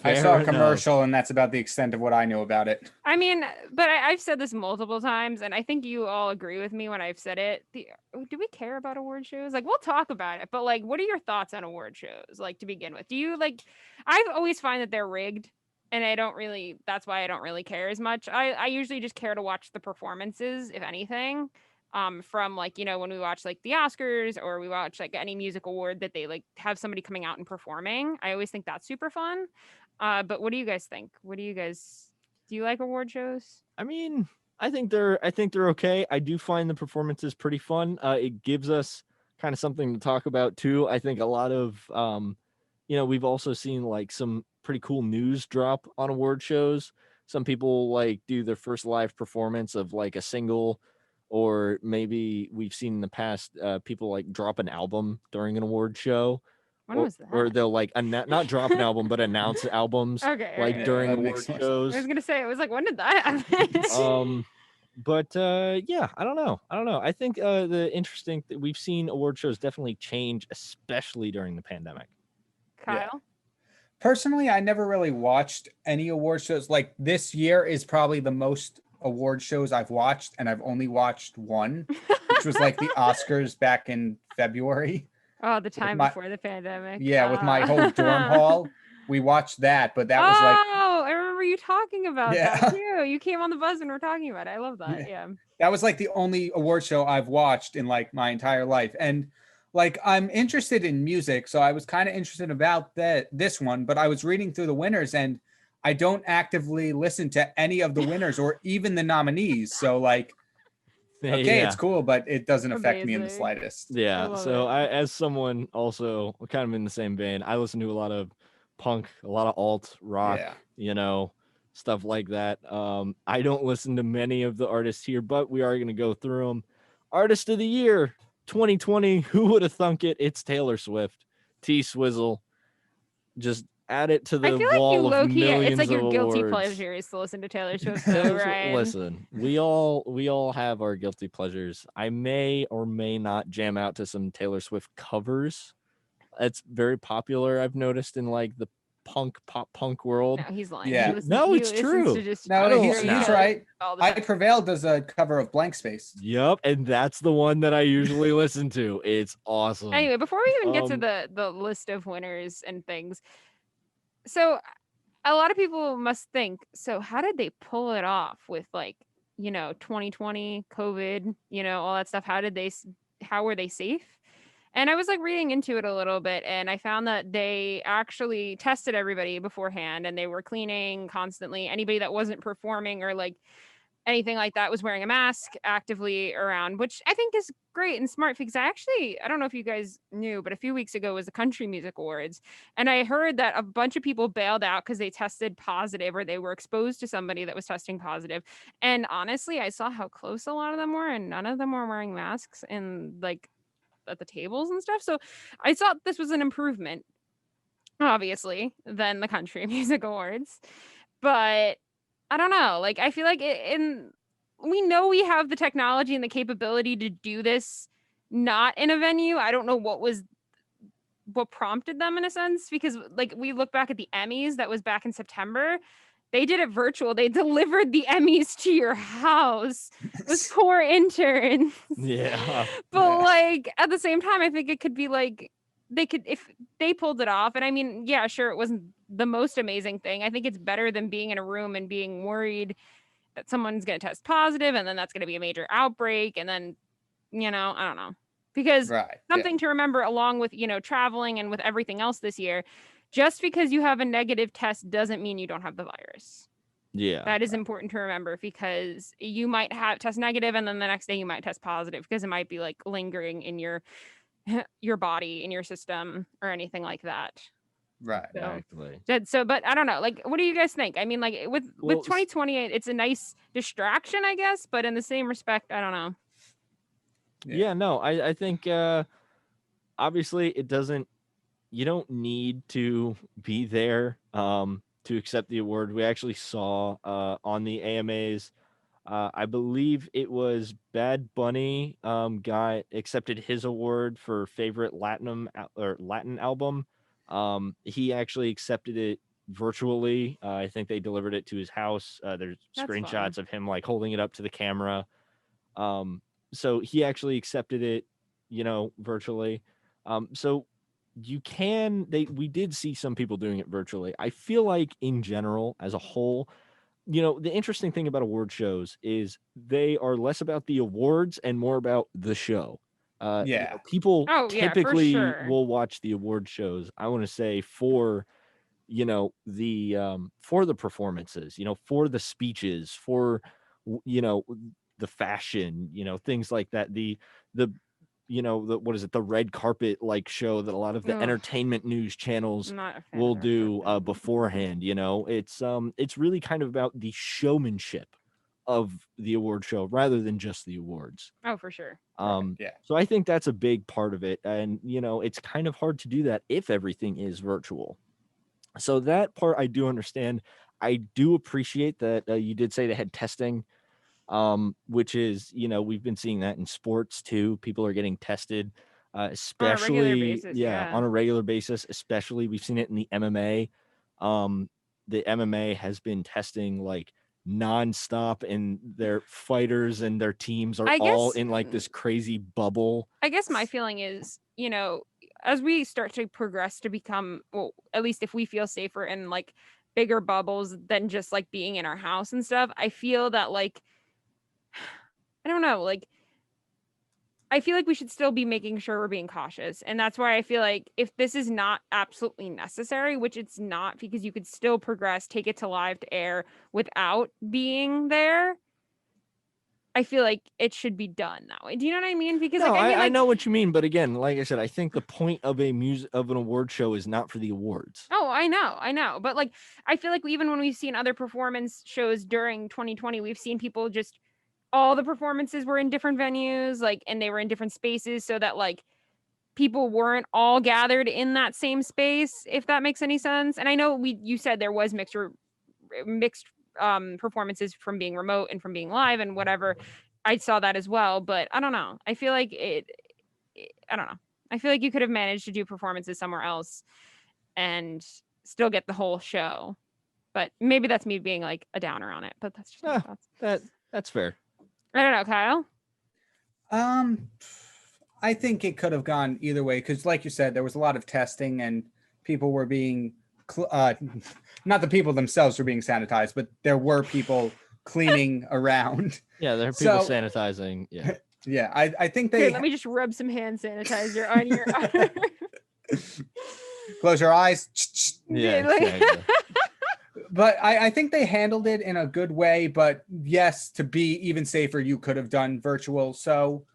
B: I
A: Fair
B: saw a
A: enough.
B: commercial, and that's about the extent of what I know about it.
C: I mean, but I've said this multiple times, and I think you all agree with me when I've said it. Do we care about award shows? Like, we'll talk about it, but like, what are your thoughts on award shows? Like, to begin with, do you like? I've always find that they're rigged, and I don't really. That's why I don't really care as much. I usually just care to watch the performances, if anything. From like, you know, when we watch like the Oscars or we watch like any music award that they like have somebody coming out and performing. I always think that's super fun. But what do you guys think? Do you like award shows?
A: I mean, I think they're okay. I do find the performances pretty fun. It gives us kind of something to talk about too. I think a lot of you know, we've also seen like some pretty cool news drop on award shows. Some people like do their first live performance of like a single, or maybe we've seen in the past people like drop an album during an award show.
C: When was that?
A: Or they'll like not drop an album, but announce albums
C: Okay,
A: like
C: alright.
A: during
B: That
A: award
B: makes more sense.
A: shows.
C: I was gonna say, it was like, when did that happen?
A: But yeah, I don't know. I think the interesting that we've seen award shows definitely change, especially during the pandemic.
C: Kyle?
B: Personally, I never really watched any award shows. Like, this year is probably the most award shows I've watched, and I've only watched one, which was like the Oscars back in February.
C: Oh, the time
B: my-
C: before the pandemic.
B: Yeah, with my whole dorm hall, we watched that, but that was like,
C: Oh, I remember you talking about
B: Yeah.
C: that too. You came on the buzz when we were talking about it. I love that. Yeah.
B: that was like the only award show I've watched in like my entire life. And like, I'm interested in music, so I was kind of interested about this one, but I was reading through the winners, and I don't actively listen to any of the winners or even the nominees. So like, okay,
A: Yeah.
B: it's cool, but it doesn't affect me in the
C: Amazing.
B: slightest.
C: I
A: Yeah.
C: love
A: So
C: it.
A: I, as someone also kind of in the same vein, I listen to a lot of punk, a lot of alt rock,
B: Yeah.
A: you know, stuff like that. I don't listen to many of the artists here, but we are going to go through them. Artist of the Year 2020. Who would have thunk it? It's Taylor Swift. T Swizzle. Just add it to the
C: I feel like you
A: wall
C: low
A: of
C: key,
A: millions
C: it's like your
A: of
C: guilty
A: awards.
C: pleasure is to listen to Taylor Swift, though, right?
A: Listen, we all have our guilty pleasures. I may or may not jam out to some Taylor Swift covers. It's very popular, I've noticed, in like the pop punk world.
C: No, he's lying.
B: Yeah.
C: He listens,
A: No,
C: he
A: it's
C: listens
A: true.
C: To just
B: No,
A: don't
B: he's
A: know.
B: right.
C: all the
B: I
C: time.
B: Prevail does a cover of Blank Space.
A: Yep, and that's the one that I usually listen to. It's awesome.
C: Anyway, before we even get to
A: Um,
C: the list of winners and things, so a lot of people must think, so how did they pull it off with, like, you know, 2020 COVID, you know, all that stuff? How were they safe? And I was like reading into it a little bit, and I found that they actually tested everybody beforehand, and they were cleaning constantly. Anybody that wasn't performing or like anything like that was wearing a mask actively around, which I think is great and smart, because I don't know if you guys knew, but a few weeks ago was the Country Music Awards, and I heard that a bunch of people bailed out because they tested positive or they were exposed to somebody that was testing positive. And honestly, I saw how close a lot of them were, and none of them were wearing masks and like at the tables and stuff. So I thought this was an improvement, obviously, than the Country Music Awards. But I don't know. Like, I feel like we know we have the technology and the capability to do this not in a venue. I don't know what prompted them, in a sense, because like we look back at the Emmys, that was back in September. They did it virtual. They delivered the Emmys to your house. Those poor interns.
A: Yeah.
C: But like at the same time, I think it could be like they could, if they pulled it off. And I mean, yeah, sure, it wasn't the most amazing thing. I think it's better than being in a room and being worried that someone's going to test positive and then that's going to be a major outbreak. And then, I don't know. Because something to remember along with, traveling and with everything else this year, just because you have a negative test doesn't mean you don't have the virus.
A: Yeah.
C: That is important to remember because you might have test negative and then the next day you might test positive because it might be like lingering in your body, in your system or anything like that.
B: Right.
C: So, but I don't know. Like, what do you guys think? I mean, like with 2020, it's a nice distraction, I guess. But in the same respect, I don't know.
A: Yeah, no, I think obviously it doesn't. You don't need to be there to accept the award. We actually saw on the AMAs. I believe it was Bad Bunny guy accepted his award for favorite Latin album. He actually accepted it virtually. I think they delivered it to his house. There's screenshots of him like holding it up to the camera. So he actually accepted it, virtually. So we did see some people doing it virtually. I feel like in general, as a whole, the interesting thing about award shows is they are less about the awards and more about the show. People typically will watch the award shows, I want to say, for for the performances, for the speeches, for the fashion, things like that, the what is it, the red carpet like show that a lot of the entertainment news channels will do beforehand. It's really kind of about the showmanship of the award show rather than just the awards.
C: Oh, for sure.
A: So I think that's a big part of it, and it's kind of hard to do that if everything is virtual. So that part I do understand. I do appreciate that you did say they had testing, which is, we've been seeing that in sports too. People are getting tested, especially
C: on a regular basis,
A: on a regular basis. Especially we've seen it in the MMA. The MMA has been testing like nonstop, and their fighters and their teams are all in like this crazy bubble.
C: I guess my feeling is, as we start to progress to become, well, at least if we feel safer in like bigger bubbles than just like being in our house and stuff, I feel that like, I don't know, like, I feel like we should still be making sure we're being cautious. And that's why I feel like if this is not absolutely necessary, which it's not, because you could still progress, take it to live to air without being there, I feel like it should be done that way. Do you know what I mean? Because
A: I know what you mean, but again, like I said, I think the point of an award show is not for the awards.
C: Oh, I know. But like, I feel like even when we've seen other performance shows during 2020, we've seen people just, all the performances were in different venues, like, and they were in different spaces so that like people weren't all gathered in that same space, if that makes any sense. And I know you said there was mixed performances from being remote and from being live and whatever. I saw that as well, but I don't know. I feel like I don't know. I feel like you could have managed to do performances somewhere else and still get the whole show. But maybe that's me being like a downer on it, but that's just my thoughts.
A: That's fair.
C: I don't know, Kyle.
B: I think it could have gone either way because, like you said, there was a lot of testing and people were being, not the people themselves were being sanitized, but there were people cleaning around.
A: Yeah, there are people sanitizing. Yeah.
B: Yeah, I think they.
C: Here, let me just rub some hand sanitizer on your arm.
B: Close your eyes.
A: Yeah.
B: Exactly. But I think they handled it in a good way. But yes, to be even safer, you could have done virtual. So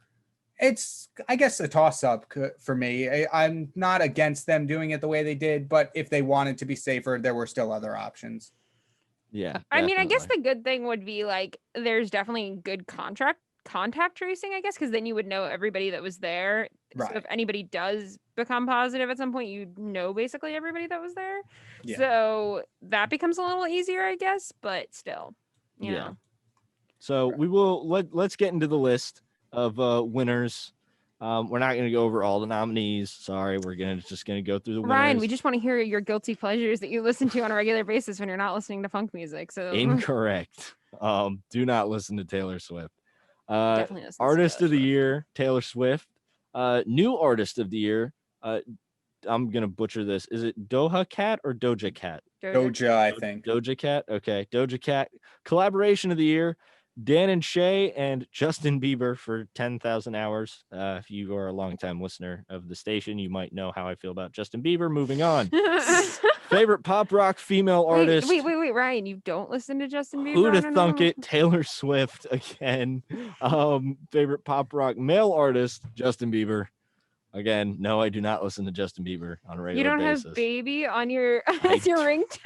B: it's, I guess, a toss-up for me. I'm not against them doing it the way they did, but if they wanted to be safer, there were still other options.
A: Yeah. Definitely.
C: I mean, I guess the good thing would be like there's definitely good contact tracing, I guess, because then you would know everybody that was there.
B: Right.
C: So if anybody does become positive at some point, you know basically everybody that was there.
B: Yeah.
C: So that becomes a little easier, I guess, but still, you know.
A: So we will let's get into the list of winners We're not going to go over all the nominees. Sorry, we're just going to go through the winners.
C: Ryan, we just want to hear your guilty pleasures that you listen to on a regular basis when you're not listening to funk music. So
A: Incorrect. Do not listen to Taylor Swift.
C: definitely listen to
A: Artist
C: Taylor
A: of the
C: Swift.
A: year, Taylor Swift. New artist of the year. I'm gonna butcher this. Is it Doja Cat or Doja Cat?
B: Doja, I think.
A: Doja Cat. Okay, Doja Cat. Collaboration of the year. Dan and Shay and Justin Bieber for 10,000 hours. If you are a longtime listener of the station, you might know how I feel about Justin Bieber. Moving on. Favorite pop rock female artist.
C: Wait, Ryan, you don't listen to Justin Bieber?
A: Who'd
C: on
A: have
C: a
A: thunk
C: normal-
A: it? Taylor Swift again. Favorite pop rock male artist, Justin Bieber. Again, no, I do not listen to Justin Bieber on a
C: You
A: regular
C: don't
A: basis.
C: have baby on your
A: I
C: as your ringtone?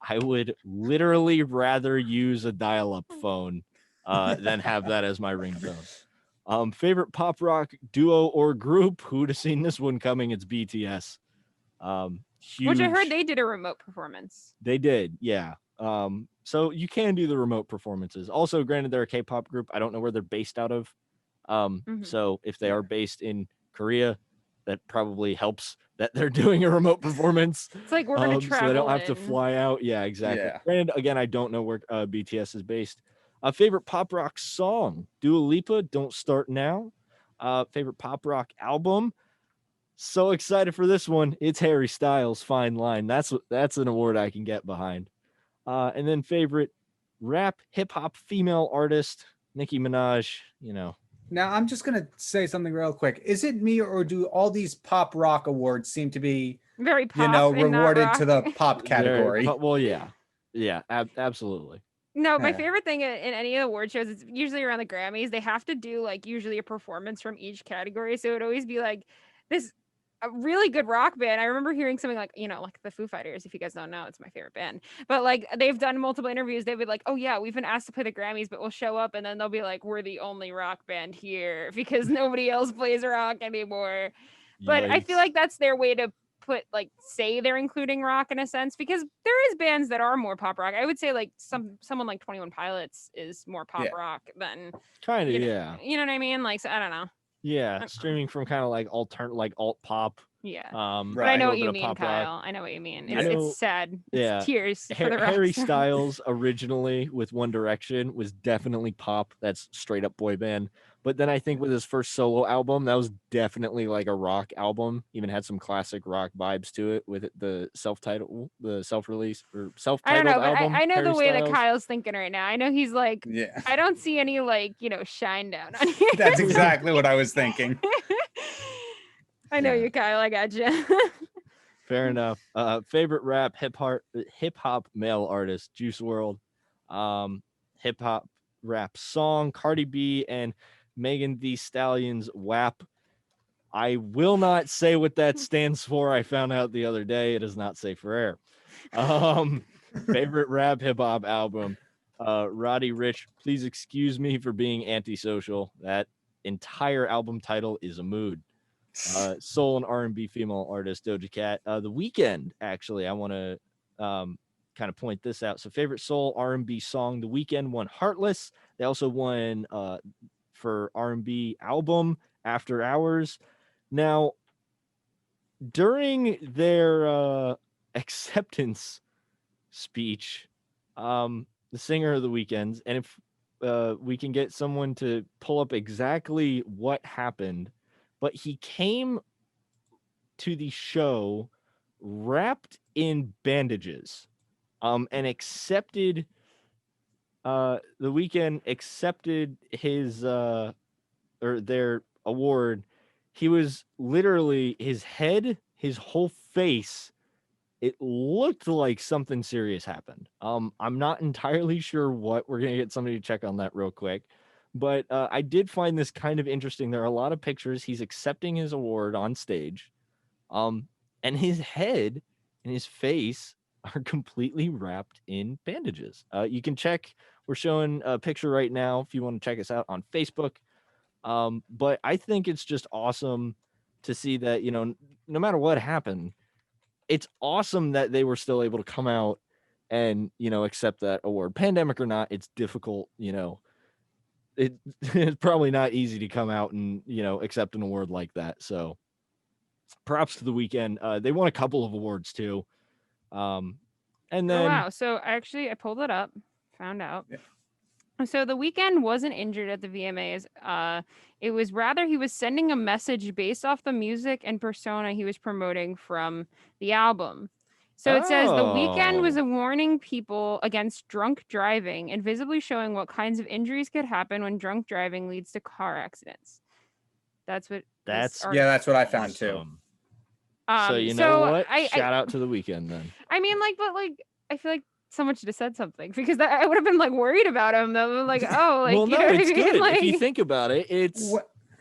A: I would literally rather use a dial-up phone than have that as my ringtone. Favorite pop rock duo or group? Who'd have seen this one coming? It's BTS. Huge.
C: Which I heard they did a remote performance.
A: They did, yeah. So you can do the remote performances. Also, granted, they're a K-pop group. I don't know where they're based out of. So if they are based in Korea, that probably helps that they're doing a remote performance.
C: It's like we're gonna travel.
A: So they don't have to
C: in.
A: fly out. Yeah, exactly.
B: Yeah.
A: Granted, again, I don't know where BTS is based. Favorite pop rock song? Dua Lipa, Don't Start Now. Favorite pop rock album? So excited for this one. It's Harry Styles' Fine Line. That's an award I can get behind. And then favorite rap hip hop female artist, Nicki Minaj,
B: Now, I'm just going to say something real quick. Is it me, or do all these pop rock awards seem to be,
C: very pop and not
B: rewarded to the
C: rock.
B: pop category?
A: Well, yeah. Yeah, absolutely.
C: No, my
B: Yeah.
C: favorite thing in any of the award shows is usually around the Grammys. They have to do like usually a performance from each category. So it'd always be like this a really good rock band. I remember hearing something like, like the Foo Fighters, if you guys don't know, it's my favorite band. But like they've done multiple interviews. They'd be like, oh yeah, we've been asked to play the Grammys, but we'll show up and then they'll be like, we're the only rock band here because nobody else plays rock anymore. But I feel
A: Yikes.
C: like that's their way to say they're including rock in a sense, because there is bands that are more pop rock. I would say like someone like 21 Pilots is more pop
B: Yeah.
C: rock than
A: kind of,
C: you know,
A: yeah.
C: You know what I mean? Like, so, I don't know.
A: Yeah, streaming from kind of like alt pop.
C: Yeah.
A: But
C: But I know
A: a
C: what
A: little
C: you
A: bit
C: mean,
A: of pop rock.
C: Kyle. I know what you mean.
A: I
C: It's,
A: know-
C: it's sad. It's
A: yeah.
C: tears for the rock
A: Harry
C: stars.
A: Styles originally with One Direction was definitely pop. That's straight up boy band. But then I think with his first solo album, that was definitely like a rock album. Even had some classic rock vibes to it with the self-release or
C: I
A: self-titled
C: don't know, but
A: album.
C: I know
A: Harry
C: the way that
A: Styles.
C: Kyle's thinking right now. I know he's like,
B: Yeah.
C: I don't see any like, shine down on here.
B: That's exactly what I was thinking.
C: I know
B: Yeah.
C: you, Kyle. I got you.
A: Fair enough. Favorite rap hip hop male artist, Juice WRLD. Hip hop rap song, Cardi B and Megan Thee Stallion's WAP. I will not say what that stands for. I found out the other day. It does not say for air. Favorite rap hip hop album, Roddy Ricch. Please excuse me for being antisocial. That entire album title is a mood. Soul and R&B female artist Doja Cat. The Weeknd, actually, I want to kind of point this out. So favorite soul R&B song, The Weeknd won Heartless. They also won for R&B album After Hours. Now, during their acceptance speech, the singer of The Weeknd, and if we can get someone to pull up exactly what happened, but he came to the show wrapped in bandages, and accepted The Weeknd accepted his or their award. He was literally, his head, his whole face, it looked like something serious happened. I'm not entirely sure what. We're gonna get somebody to check on that real quick. But I did find this kind of interesting. There are a lot of pictures. He's accepting his award on stage. And his head and his face are completely wrapped in bandages. You can check. We're showing a picture right now if you want to check us out on Facebook. But I think it's just awesome to see that, no matter what happened, it's awesome that they were still able to come out and, accept that award. Pandemic or not, it's difficult, it's probably not easy to come out and accept an award like that. So props to the weekend. They won a couple of awards too. And
C: Oh,
A: then
C: wow. So actually, I pulled it up, found out.
B: Yeah.
C: So the Weeknd wasn't injured at the VMAs. It was rather he was sending a message based off the music and persona he was promoting from the album. So it says the Weeknd was warning people against drunk driving and visibly showing what kinds of injuries could happen when drunk driving leads to car accidents. That's what.
B: Yeah, that's what I found too.
A: So you know what? Shout out to the Weeknd then.
C: I mean, I feel like someone should have said something because I would have been worried about him though. Like, oh, like,
A: well,
C: you
A: no,
C: know what
A: it's
C: I mean?
A: good. If you think about it,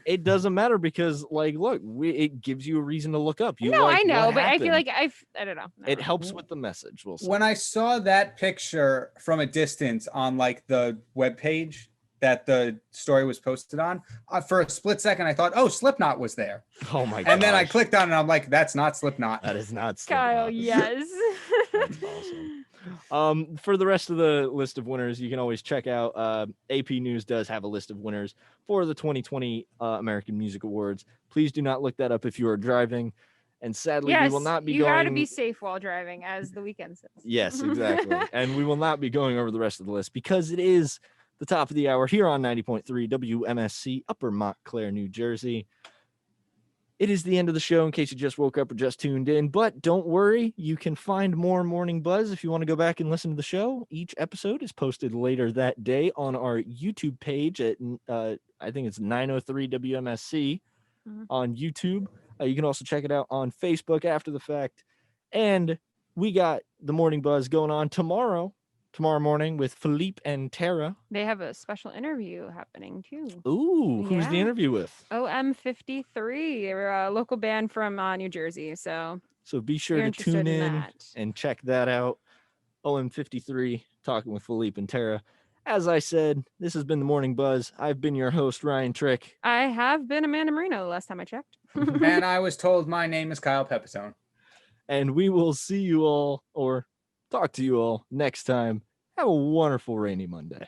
A: it doesn't matter because look, it gives you a reason to look up.
C: No, I know, but I feel like I don't know.
A: It helps with the message. We'll say.
B: When I saw that picture from a distance on the webpage that the story was posted on, for a split second I thought, oh, Slipknot was there.
A: Oh my god!
B: And then I clicked on it and I'm like, that's not Slipknot.
A: That is not Slipknot.
C: Kyle, yes.
A: That's awesome. For the rest of the list of winners, you can always check out AP News does have a list of winners for the 2020 American Music Awards. Please do not look that up if you are driving. And sadly, we will not be
C: you
A: going.
C: got to be safe while driving, as the Weeknd says.
A: Yes, exactly. And we will not be going over the rest of the list because it is the top of the hour here on 90.3 WMSC, Upper Montclair, New Jersey. It is the end of the show in case you just woke up or just tuned in, but don't worry, you can find more Morning Buzz if you want to go back and listen to the show. Each episode is posted later that day on our YouTube page at, I think it's 903 WMSC on YouTube. You can also check it out on Facebook after the fact. And we got the Morning Buzz going on tomorrow morning with Philippe and Tara.
C: They have a special interview happening too.
A: Ooh, who's the interview with?
C: OM53, they're a local band from New Jersey. So
A: be sure to tune in and check that out. OM53 talking with Philippe and Tara. As I said, this has been the Morning Buzz. I've been your host, Ryan Trick.
C: I have been Amanda Marino the last time I checked.
B: And I was told my name is Kyle Pepitone.
A: And we will see you all or talk to you all next time. Have a wonderful rainy Monday.